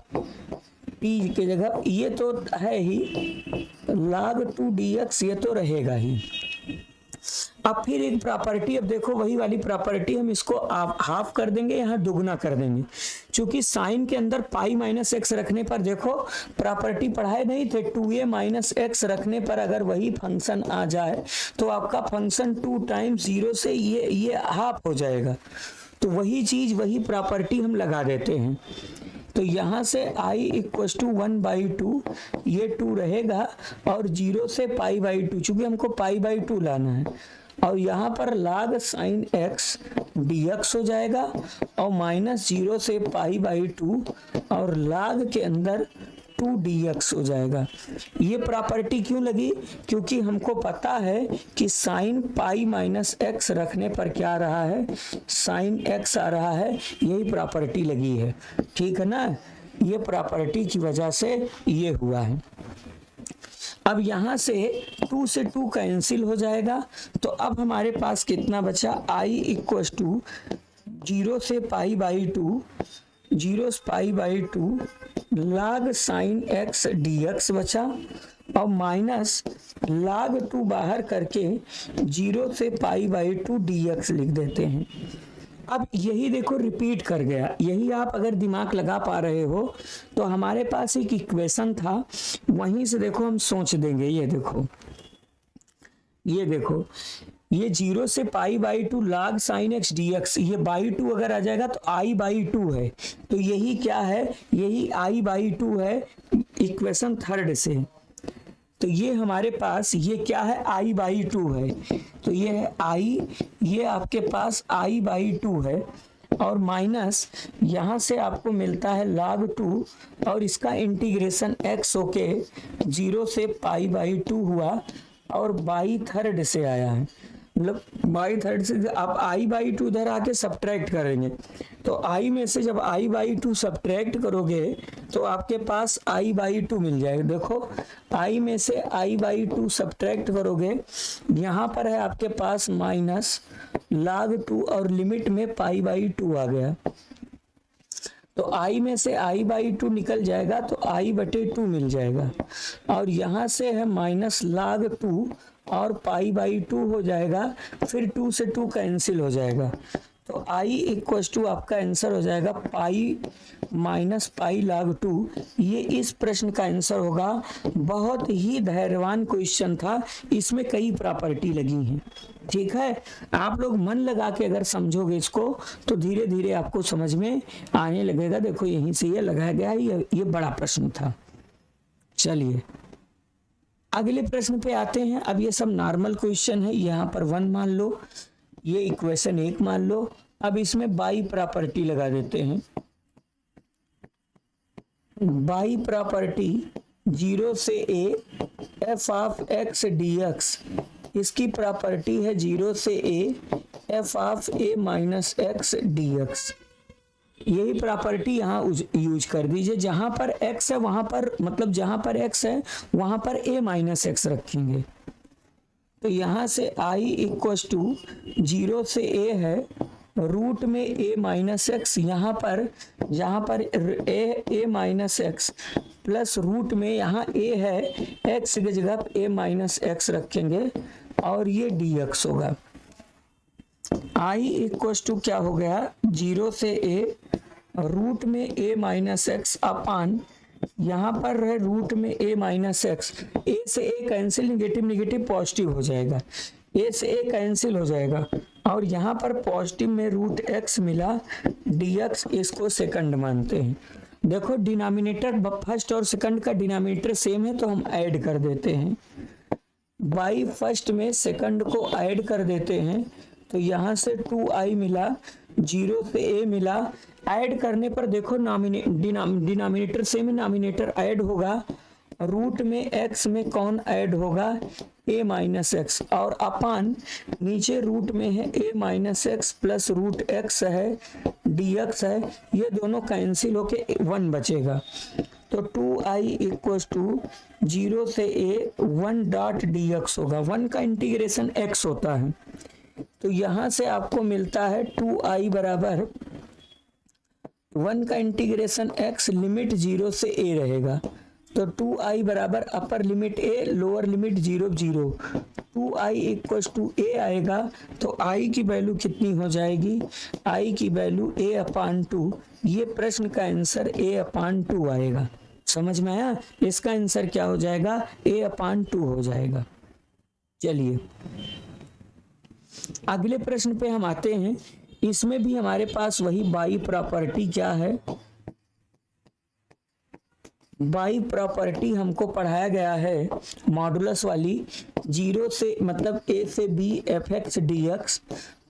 t के जगह ये तो है ही, log 2 dx ये तो रहेगा ही। अब फिर एक प्रॉपर्टी, अब देखो वही वाली प्रॉपर्टी, हम इसको हाफ कर देंगे, यहाँ दुगना कर देंगे, क्योंकि साइन के अंदर पाई माइनस एक्स रखने पर, देखो प्रॉपर्टी पढ़ाए नहीं थे, 2a माइनस एक्स रखने पर अगर वही फंक्शन आ जाए तो आपका फंक्शन 2 टाइम्स 0 से ये हाफ हो जाएगा। तो वही चीज, वही प्रॉपर्टी हम लगा देते हैं। तो यहाँ से i इक्वल टू 1/2, ये 2 रहेगा, और 0 से पाई बाई 2, चूंकि हमको पाई बाई 2 लाना है, और यहाँ पर log साइन x dx हो जाएगा, और माइनस 0 से पाई बाई 2, और log के अंदर 2 dx हो जाएगा। ये प्रॉपर्टी क्यों लगी, क्योंकि हमको पता है कि साइन पाई माइनस x रखने पर क्या आ रहा है, साइन x आ रहा है, यही प्रॉपर्टी लगी है, ठीक है ना। ये प्रॉपर्टी की वजह से ये हुआ है। अब यहाँ से 2 से 2 कैंसिल हो जाएगा, तो अब हमारे पास कितना बचा, i इक्वल टू 0 से पाई बाई 2, 0 से pi by 2 log sine x dx बचा, और माइनस log 2 बाहर करके 0 से पाई बाई 2 dx लिख देते हैं। अब यही देखो रिपीट कर गया, यही आप अगर दिमाग लगा पा रहे हो तो हमारे पास एक इक्वेशन था, वहीं से देखो हम सोच देंगे। ये देखो, ये देखो, ये 0 से pi by 2 log sine x dx, ये बाई 2 अगर आ जाएगा तो i बाई 2 है, तो यही क्या है, यही i बाई 2 है इक्वेशन थर्ड से। तो ये हमारे पास ये क्या है, i बाई 2 है, तो ये है i, ये आपके पास i बाई 2 है, और माइनस यहाँ से आपको मिलता है log 2, और इसका इंटीग्रेशन x होके 0 से पाई बाई 2 हुआ, और बाई थर्ड से आया है, मतलब बाई थर्ड से आप i बाई 2 इधर आके सब्ट्रैक्ट करेंगे, तो i में से जब i बाई 2 सब्ट्रैक्ट करोगे तो आपके पास i बाई 2 मिल जाएगा। देखो i में से i बाई 2 सब्ट्रैक्ट करोगे, यहाँ पर है आपके पास माइनस log 2, और लिमिट में पाई बाई 2 आ गया, तो i में से i बाई 2 निकल जाएगा, तो i बटे 2 मिल जाएगा, और यहाँ से है माइनस log 2 और पाई बाई 2 हो जाएगा, फिर 2 से 2 कैंसिल हो जाएगा, तो i इक्वल टू आपका आंसर हो जाएगा पाई माइनस पाई log 2। ये इस प्रश्न का आंसर होगा। बहुत ही धैर्यवान क्वेश्चन था, इसमें कई प्रॉपर्टी लगी हैं। ठीक है, आप लोग मन लगा के अगर समझोगे इसको तो धीरे धीरे आपको समझ में आने लगेगा। देखो यहीं से ये लगाया गया है, ये बड़ा प्रश्न था। चलिए अगले प्रश्न पे आते हैं। अब ये सब नॉर्मल क्वेश्चन है, यहाँ पर 1 मान लो, ये इक्वेशन 1 मान लो। अब इसमें बाई प्रॉपर्टी लगा देते हैं। बाई प्रॉपर्टी 0 से a f of x dx, इसकी प्रॉपर्टी है 0 से a f of a minus x dx। यही प्रॉपर्टी यहाँ यूज कर दीजिए। जहां पर x है वहां पर, मतलब जहां पर x है वहां पर a माइनस एक्स रखेंगे। तो यहां से i इक्वल टू 0 से a है रूट में a माइनस एक्स, यहाँ पर a minus x plus root में यहाँ a है, x की जगह a माइनस एक्स रखेंगे और ये dx होगा। i इक्वल टू क्या हो गया, 0 से a रूट में a माइनस एक्स अपान, यहाँ पर है रूट में a माइनस एक्स। a से a cancel, negative negative positive हो जाएगा, a से a कैंसिल हो जाएगा और यहाँ पर पॉजिटिव में रूट x मिला dx, इसको सेकंड मानते हैं। देखो डिनोमिनेटर फर्स्ट और सेकंड का डिनोमिनेटर सेम है तो हम ऐड कर देते हैं। बाई फर्स्ट में सेकंड को ऐड कर देते हैं तो यहाँ से 2i मिला, 0 से a मिला। ऐड करने पर देखो डिनोमिनेटर सेम है, नॉमिनेटर ऐड होगा। रूट में x में कौन ऐड होगा, a माइनस एक्स, और अपान नीचे रूट में है a minus x plus root x है, dx है, ये दोनों कैंसिल होके 1 बचेगा। तो 2i इक्वल टू 0 से a 1 डॉट dx होगा। 1 का इंटीग्रेशन x होता है, तो यहां से आपको मिलता है 2i बराबर 1 का इंटीग्रेशन x, लिमिट 0 से a रहेगा। तो 2i बराबर upper limit a, lower limit 0 0, 2i equal to a आएगा। तो i की वैल्यू कितनी हो जाएगी, i की वैल्यू a अपान 2। ये प्रश्न का आंसर a अपान 2 आएगा। समझ में आया, इसका आंसर क्या हो जाएगा, a अपान 2 हो जाएगा। चलिए अगले प्रश्न पे हम आते हैं। इसमें भी हमारे पास वही बाई प्रॉपर्टी क्या है, बाई प्रॉपर्टी हमको पढ़ाया गया है मॉडुलस वाली, 0 से मतलब a से b F x d x.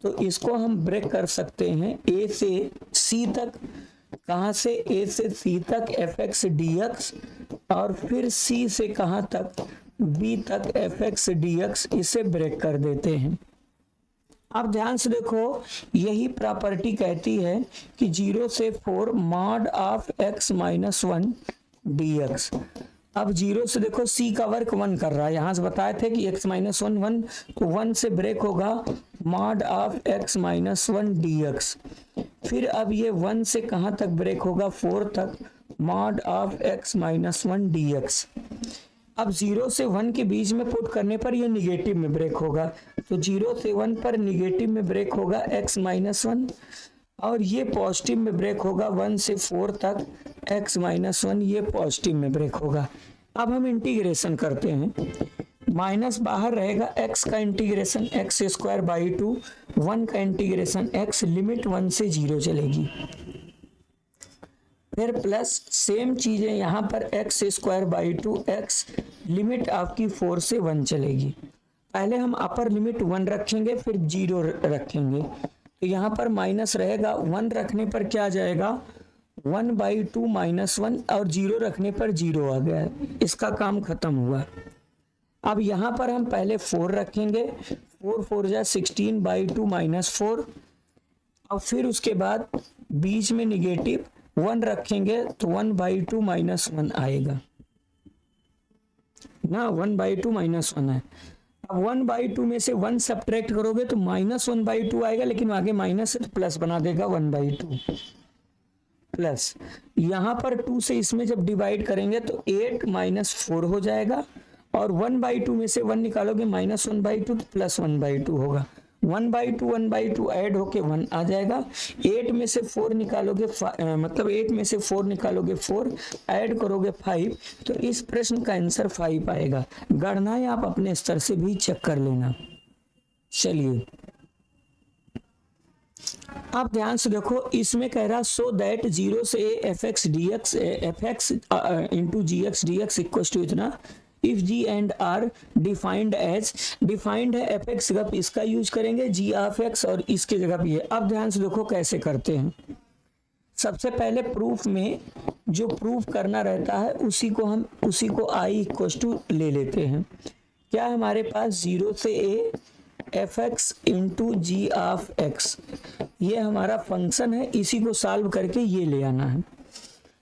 तो इसको हम ब्रेक कर सकते हैं a से c तक, कहाँ से a से c तक एफ एक्स डी एक्स, और फिर c से कहाँ तक, b तक एफ एक्स डी एक्स, इसे ब्रेक कर देते हैं। अब ध्यान से देखो, यही प्रॉपर्टी कहती है कि 0 से 4 mod of x minus 1 dx। अब 0 से देखो c का वर्क 1 कर रहा है, यहाँ से बताए थे कि x माइनस 1 1, तो 1 से ब्रेक होगा mod of x minus 1 dx। फिर अब ये 1 से कहाँ तक ब्रेक होगा, 4 तक, mod of x minus 1 dx। अब 0 से 1 के बीच में पुट करने पर ये निगेटिव में ब्रेक होगा, तो 0 से 1 पर निगेटिव में ब्रेक होगा x माइनस 1, और ये पॉजिटिव में ब्रेक होगा 1 से 4 तक x माइनस 1, ये पॉजिटिव में ब्रेक होगा। अब हम इंटीग्रेशन करते हैं, माइनस बाहर रहेगा, x का इंटीग्रेशन x स्क्वायर बाई 2, 1 का इंटीग्रेशन x, लिमिट 1 से 0 चलेगी। फिर प्लस सेम चीजें यहाँ पर x square by 2 x, limit आपकी 4 से 1 चलेगी। पहले हम अपर लिमिट 1 रखेंगे फिर 0 रखेंगे, तो यहाँ पर माइनस रहेगा, 1 रखने पर क्या आ जाएगा 1 बाई 2 माइनस 1, और 0 रखने पर 0 आ गया, इसका काम खत्म हुआ। अब यहाँ पर हम पहले 4 रखेंगे, 4 4 जा 16 बाई 2 माइनस 4, और फिर उसके बाद बीच में निगेटिव 1 रखेंगे तो 1 बाई 2 माइनस 1 आएगा ना, 1 बाई 2 माइनस 1 है। अब 1 बाई 2 में से 1 सब्ट्रैक्ट करोगे तो माइनस 1 बाई 2 आएगा, लेकिन आगे माइनस है तो प्लस बना देगा 1 बाई 2 प्लस। यहाँ पर 2 से इसमें जब डिवाइड करेंगे तो 8 माइनस 4 हो जाएगा, और 1 बाई 2 में से 1 निकालोगे माइनस 1 बाई 2 तो प्लस 1 बाई 2 होगा, 1/2 ऐड होके 1 आ जाएगा। 8 में से 4 निकालोगे, मतलब 8 में से 4 निकालोगे 4, ऐड करोगे 5, तो इस प्रश्न का आंसर 5 आएगा। गणनाएं आप अपने स्तर से भी चेक कर लेना। चलिए आप ध्यान से देखो, इसमें कह रहा सो दैट 0 से f x d x into g x d x equal to इतना, if g and are defined as, defined है एफ एक्स जगह पे इसका यूज करेंगे, जी ऑफ एक्स और इसके जगह पे ये। अब ध्यान से देखो कैसे करते हैं। सबसे पहले प्रूफ में जो प्रूफ करना रहता है उसी को आई इक्व टू ले लेते हैं। क्या हमारे पास 0 से a f x into g of x, ये हमारा फंक्शन है, इसी को सॉल्व करके ये ले आना है।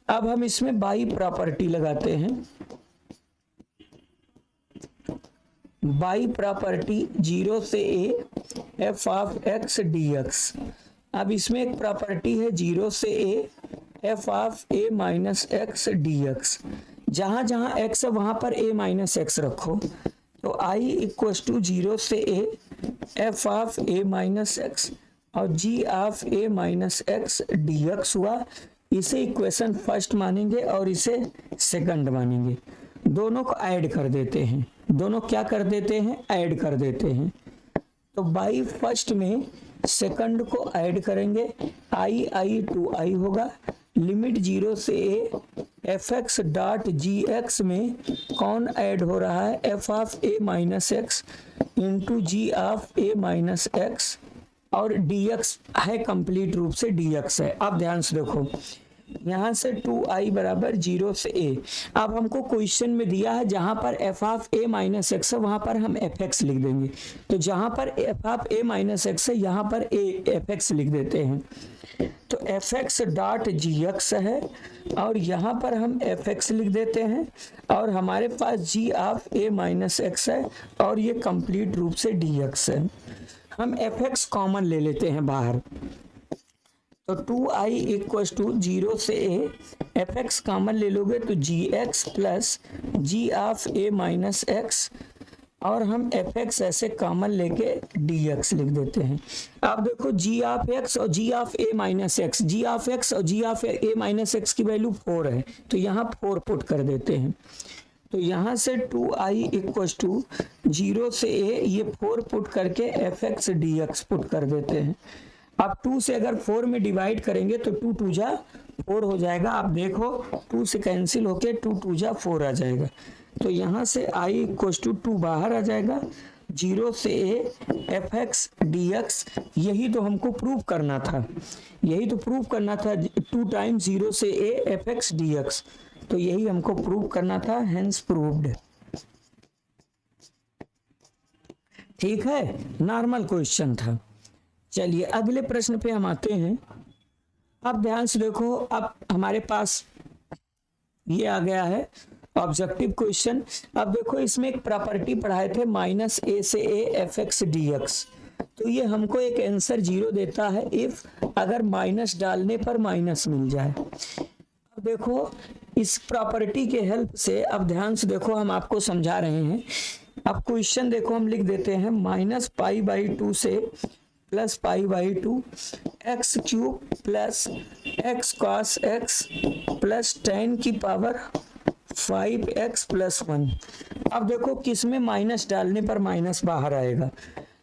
अब हम इसमें बाई प्रॉपर्टी लगाते हैं। बाई प्रॉपर्टी 0 से a f of x d x. अब इसमें एक प्रॉपर्टी है 0 से a f of a minus x d x. जहां जहां एक्स है वहां पर ए माइनस एक्स रखो, तो आई इक्व टू 0 से a f of a minus x और g of a minus x d x हुआ। इसे इक्वेशन फर्स्ट मानेंगे और इसे सेकंड मानेंगे। दोनों को ऐड कर देते हैं। दोनों क्या कर देते हैं? ऐड कर देते हैं। तो बाई फर्स्ट में सेकंड को ऐड करेंगे, आई टू आई होगा। लिमिट 0 से a f x dot g x में कौन ऐड हो रहा है? F of a minus x into g of a minus x और डी एक्स है, कंप्लीट रूप से डी एक्स है। अब ध्यान से देखो, यहाँ से 2i बराबर 0 से a। अब हमको क्वेश्चन में दिया है जहां पर f of a minus x है वहां पर हम fx लिख देंगे। तो जहां पर f of a minus x है यहाँ पर fx लिख देते हैं। तो fx डॉट gx है और यहाँ पर हम fx लिख देते हैं और हमारे पास g of a minus x है और ये कंप्लीट रूप से dx है। हम fx कॉमन ले लेते हैं बाहर, तो 2i इक्व टू 0 से a एफ एक्स कॉमन ले लोगे तो g x plus g of a minus x और हम एफ एक्स ऐसे कॉमन लेके डी एक्स लिख देते हैं। अब देखो जी ऑफ एक्स और g of a minus x, g of x और g of a minus x की वैल्यू 4 है, तो यहाँ 4 पुट कर देते हैं। तो यहाँ से 2i इक्व टू 0 से a, ये 4 पुट करके F x d x put कर देते हैं। अब 2 से अगर 4 में डिवाइड करेंगे तो 2 2 जा 4 हो जाएगा। आप देखो 2 से कैंसिल होके 2 2 जा 4 आ जाएगा। तो यहाँ से i इक्व टू 2 बाहर आ जाएगा। 0 से a F x d x, यही तो हमको प्रूव करना था, यही तो प्रूव करना था 2 टाइम्स 0 से a F x d x, तो यही हमको प्रूव करना था, हेंस प्रूव्ड। ठीक है, नॉर्मल क्वेश्चन था। चलिए अगले प्रश्न पे हम आते हैं। अब ध्यान से देखो, अब हमारे पास ये आ गया है ऑब्जेक्टिव क्वेश्चन। अब देखो इसमें एक प्रॉपर्टी पढ़ाए थे माइनस ए से a f x d x, तो ये हमको एक आंसर 0 देता है इफ अगर माइनस डालने पर माइनस मिल जाए। अब देखो इस प्रॉपर्टी के हेल्प से, अब ध्यान से देखो हम आपको समझा रहे हैं। अब क्वेश्चन देखो हम लिख देते हैं -π/2 से plus π/2 x cube plus x cos x plus 10 की पावर 5x प्लस 1। अब देखो किसमें माइनस डालने पर माइनस बाहर आएगा।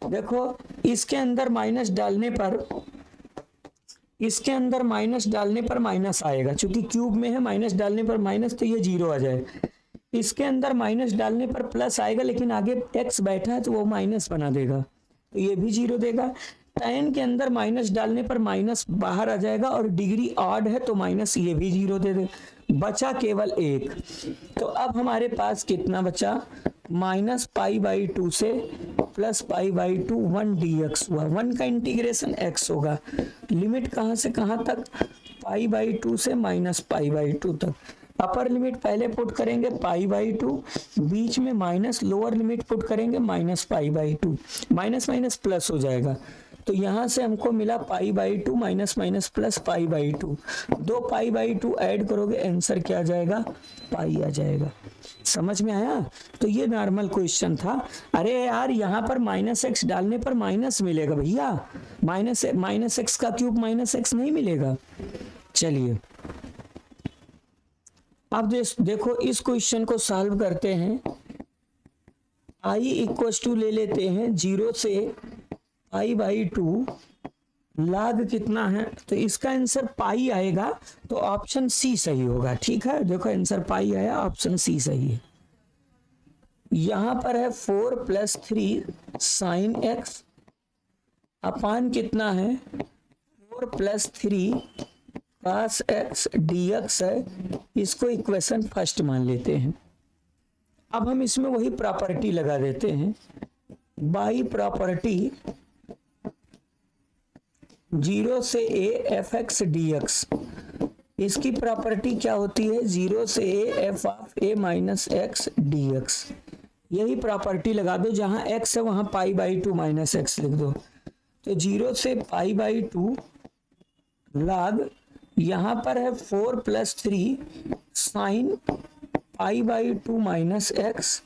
देखो इसके अंदर माइनस डालने पर, इसके अंदर माइनस डालने पर माइनस आएगा, क्योंकि क्यूब में है, माइनस डालने पर माइनस, तो ये 0 आ जाएगा। इसके अंदर माइनस डालने पर प्लस आएगा, लेकिन आगे x बैठा है तो वो माइनस बना देगा, तो ये भी 0 देगा। tan के अंदर माइनस डालने पर माइनस बाहर आ जाएगा और डिग्री ऑड है तो माइनस, ये भी 0 दे दे। बचा केवल 1। तो अब हमारे पास कितना बचा? -π/2 से प्लस π/2 1 dx हुआ। 1 का इंटीग्रेशन x होगा। लिमिट कहाँ से कहाँ तक? π/2 से -π/2 तक। अपर लिमिट पहले पुट करेंगे π/2, बीच में माइनस, लोअर लिमिट पुट करेंगे -π/2। माइनस माइनस प्लस हो जाएगा, तो यहाँ से हमको मिला π/2 माइनस माइनस प्लस π/2, 2 π/2 ऐड करोगे आंसर क्या आ जाएगा, पाई आ जाएगा। समझ में आया? तो ये नॉर्मल क्वेश्चन था। अरे यार यहाँ पर -x डालने पर माइनस मिलेगा भैया, माइनस x का क्यूब -x नहीं मिलेगा। चलिए अब देखो इस क्वेश्चन को सॉल्व करते हैं। i इक्वल टू ले लेते हैं 0 से π/2, लाग कितना है, तो इसका आंसर पाई आएगा, तो ऑप्शन सी सही होगा। ठीक है, देखो आंसर पाई आया, ऑप्शन सी सही है। यहां पर है 4 + 3 sin x अपान कितना है 4 + 3 cos x dx है। इसको इक्वेशन फर्स्ट मान लेते हैं। अब हम इसमें वही प्रॉपर्टी लगा देते हैं, बाई प्रॉपर्टी 0 से a f(x) dx। इसकी प्रॉपर्टी क्या होती है, 0 से a f(a - x) dx। यही प्रॉपर्टी लगा दो, जहां x है वहां π/2 माइनस x लिख दो। तो 0 से π/2 log, यहां पर है 4 + 3 sin π/2 माइनस x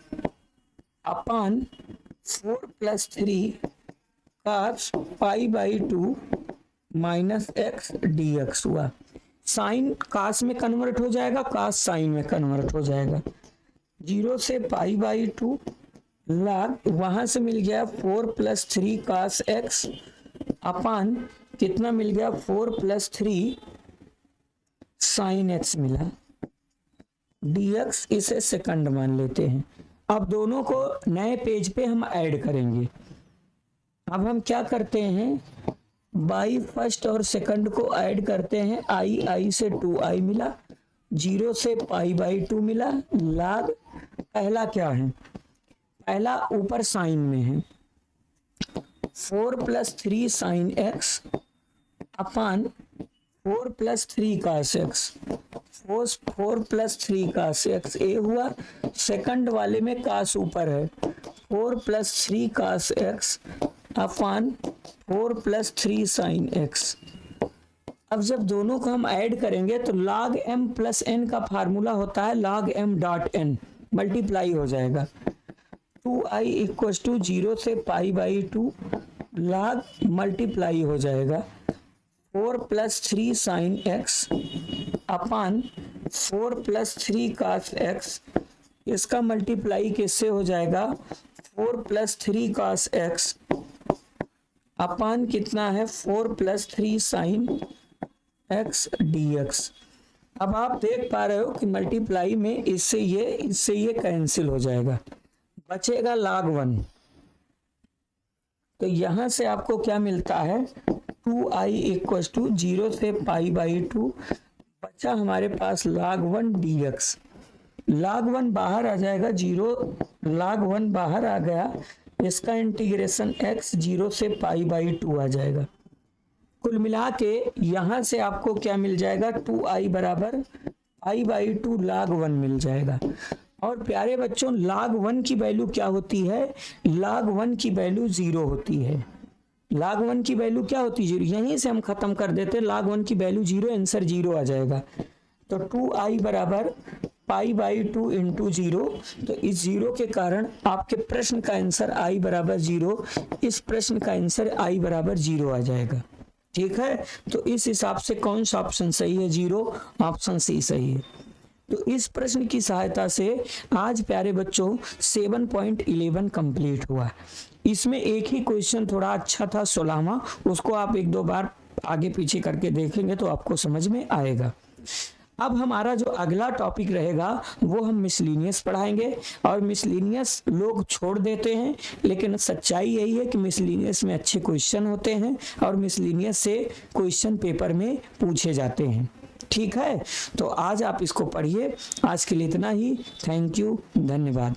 अपान 4 + 3 cos π/2 माइनस x dx हुआ। साइन कास में कन्वर्ट हो जाएगा, कास साइन में कन्वर्ट हो जाएगा। 0 से π/2 log, वहां से मिल गया 4 + 3 cos x अपान कितना मिल गया 4 + 3 sin x मिला dx। इसे सेकंड मान लेते हैं। अब दोनों को नए पेज पे हम ऐड करेंगे। अब हम क्या करते हैं, बाई फर्स्ट और सेकंड को ऐड करते हैं। i से 2i मिला, 0 से π/2 मिला, log पहला क्या है, पहला ऊपर साइन में है 4 + 3 sin x अपान 4 + 3 cos x। 4 + 3 cos x ए हुआ, सेकंड वाले में cos ऊपर है 4 + 3 cos x अपान 4 + 3 sin x। अब जब दोनों को हम ऐड करेंगे तो log m + n का फार्मूला होता है log m dot n, multiply हो जाएगा। 2i इक्वल टू 0 से π/2 log मल्टीप्लाई हो जाएगा 4 + 3 sin x अपान 4 + 3 cos x। इसका मल्टीप्लाई किससे हो जाएगा, 4 + 3 cos x अपान कितना है 4 + 3 sin x dx। अब आप देख पा रहे हो कि मल्टीप्लाई में इससे ये कैंसिल हो जाएगा, बचेगा log 1। तो यहां से आपको क्या मिलता है, 2i इक्वल टू 0 से π/2 बचा हमारे पास log 1 dx। log 1 बाहर आ जाएगा, 0 log 1 बाहर आ गया, इसका इंटीग्रेशन x 0 से π/2 आ जाएगा। कुल मिला के यहां से आपको क्या मिल जाएगा, 2i बराबर π/2 log 1 मिल जाएगा। और प्यारे बच्चों log 1 की वैल्यू क्या होती है, log 1 की वैल्यू 0 होती है। log 1 की वैल्यू क्या होती है, 0। यहीं से हम खत्म कर देते, log 1 की वैल्यू 0, आंसर 0 आ जाएगा। तो 2i बराबर π/2 इंटू 0। तो इस 0 के कारण आपके प्रश्न का आंसर i बराबर 0, इस प्रश्न का आंसर i बराबर 0 आ जाएगा। ठीक है, तो इस हिसाब से कौन सा ऑप्शन सही है, 0, ऑप्शन सी सही है। तो इस प्रश्न की सहायता से आज प्यारे बच्चों 7.11 कंप्लीट हुआ। इसमें एक ही क्वेश्चन थोड़ा अच्छा था 16वां, उसको आप 1-2 बार आगे पीछे करके देखेंगे तो आपको समझ में आएगा। अब हमारा जो अगला टॉपिक रहेगा वो हम मिसलिनियस पढ़ाएंगे। और मिसलिनियस लोग छोड़ देते हैं, लेकिन सच्चाई यही है कि मिसलिनियस में अच्छे क्वेश्चन होते हैं और मिसलिनियस से क्वेश्चन पेपर में पूछे जाते हैं। ठीक है, तो आज आप इसको पढ़िए। आज के लिए इतना ही। थैंक यू, धन्यवाद।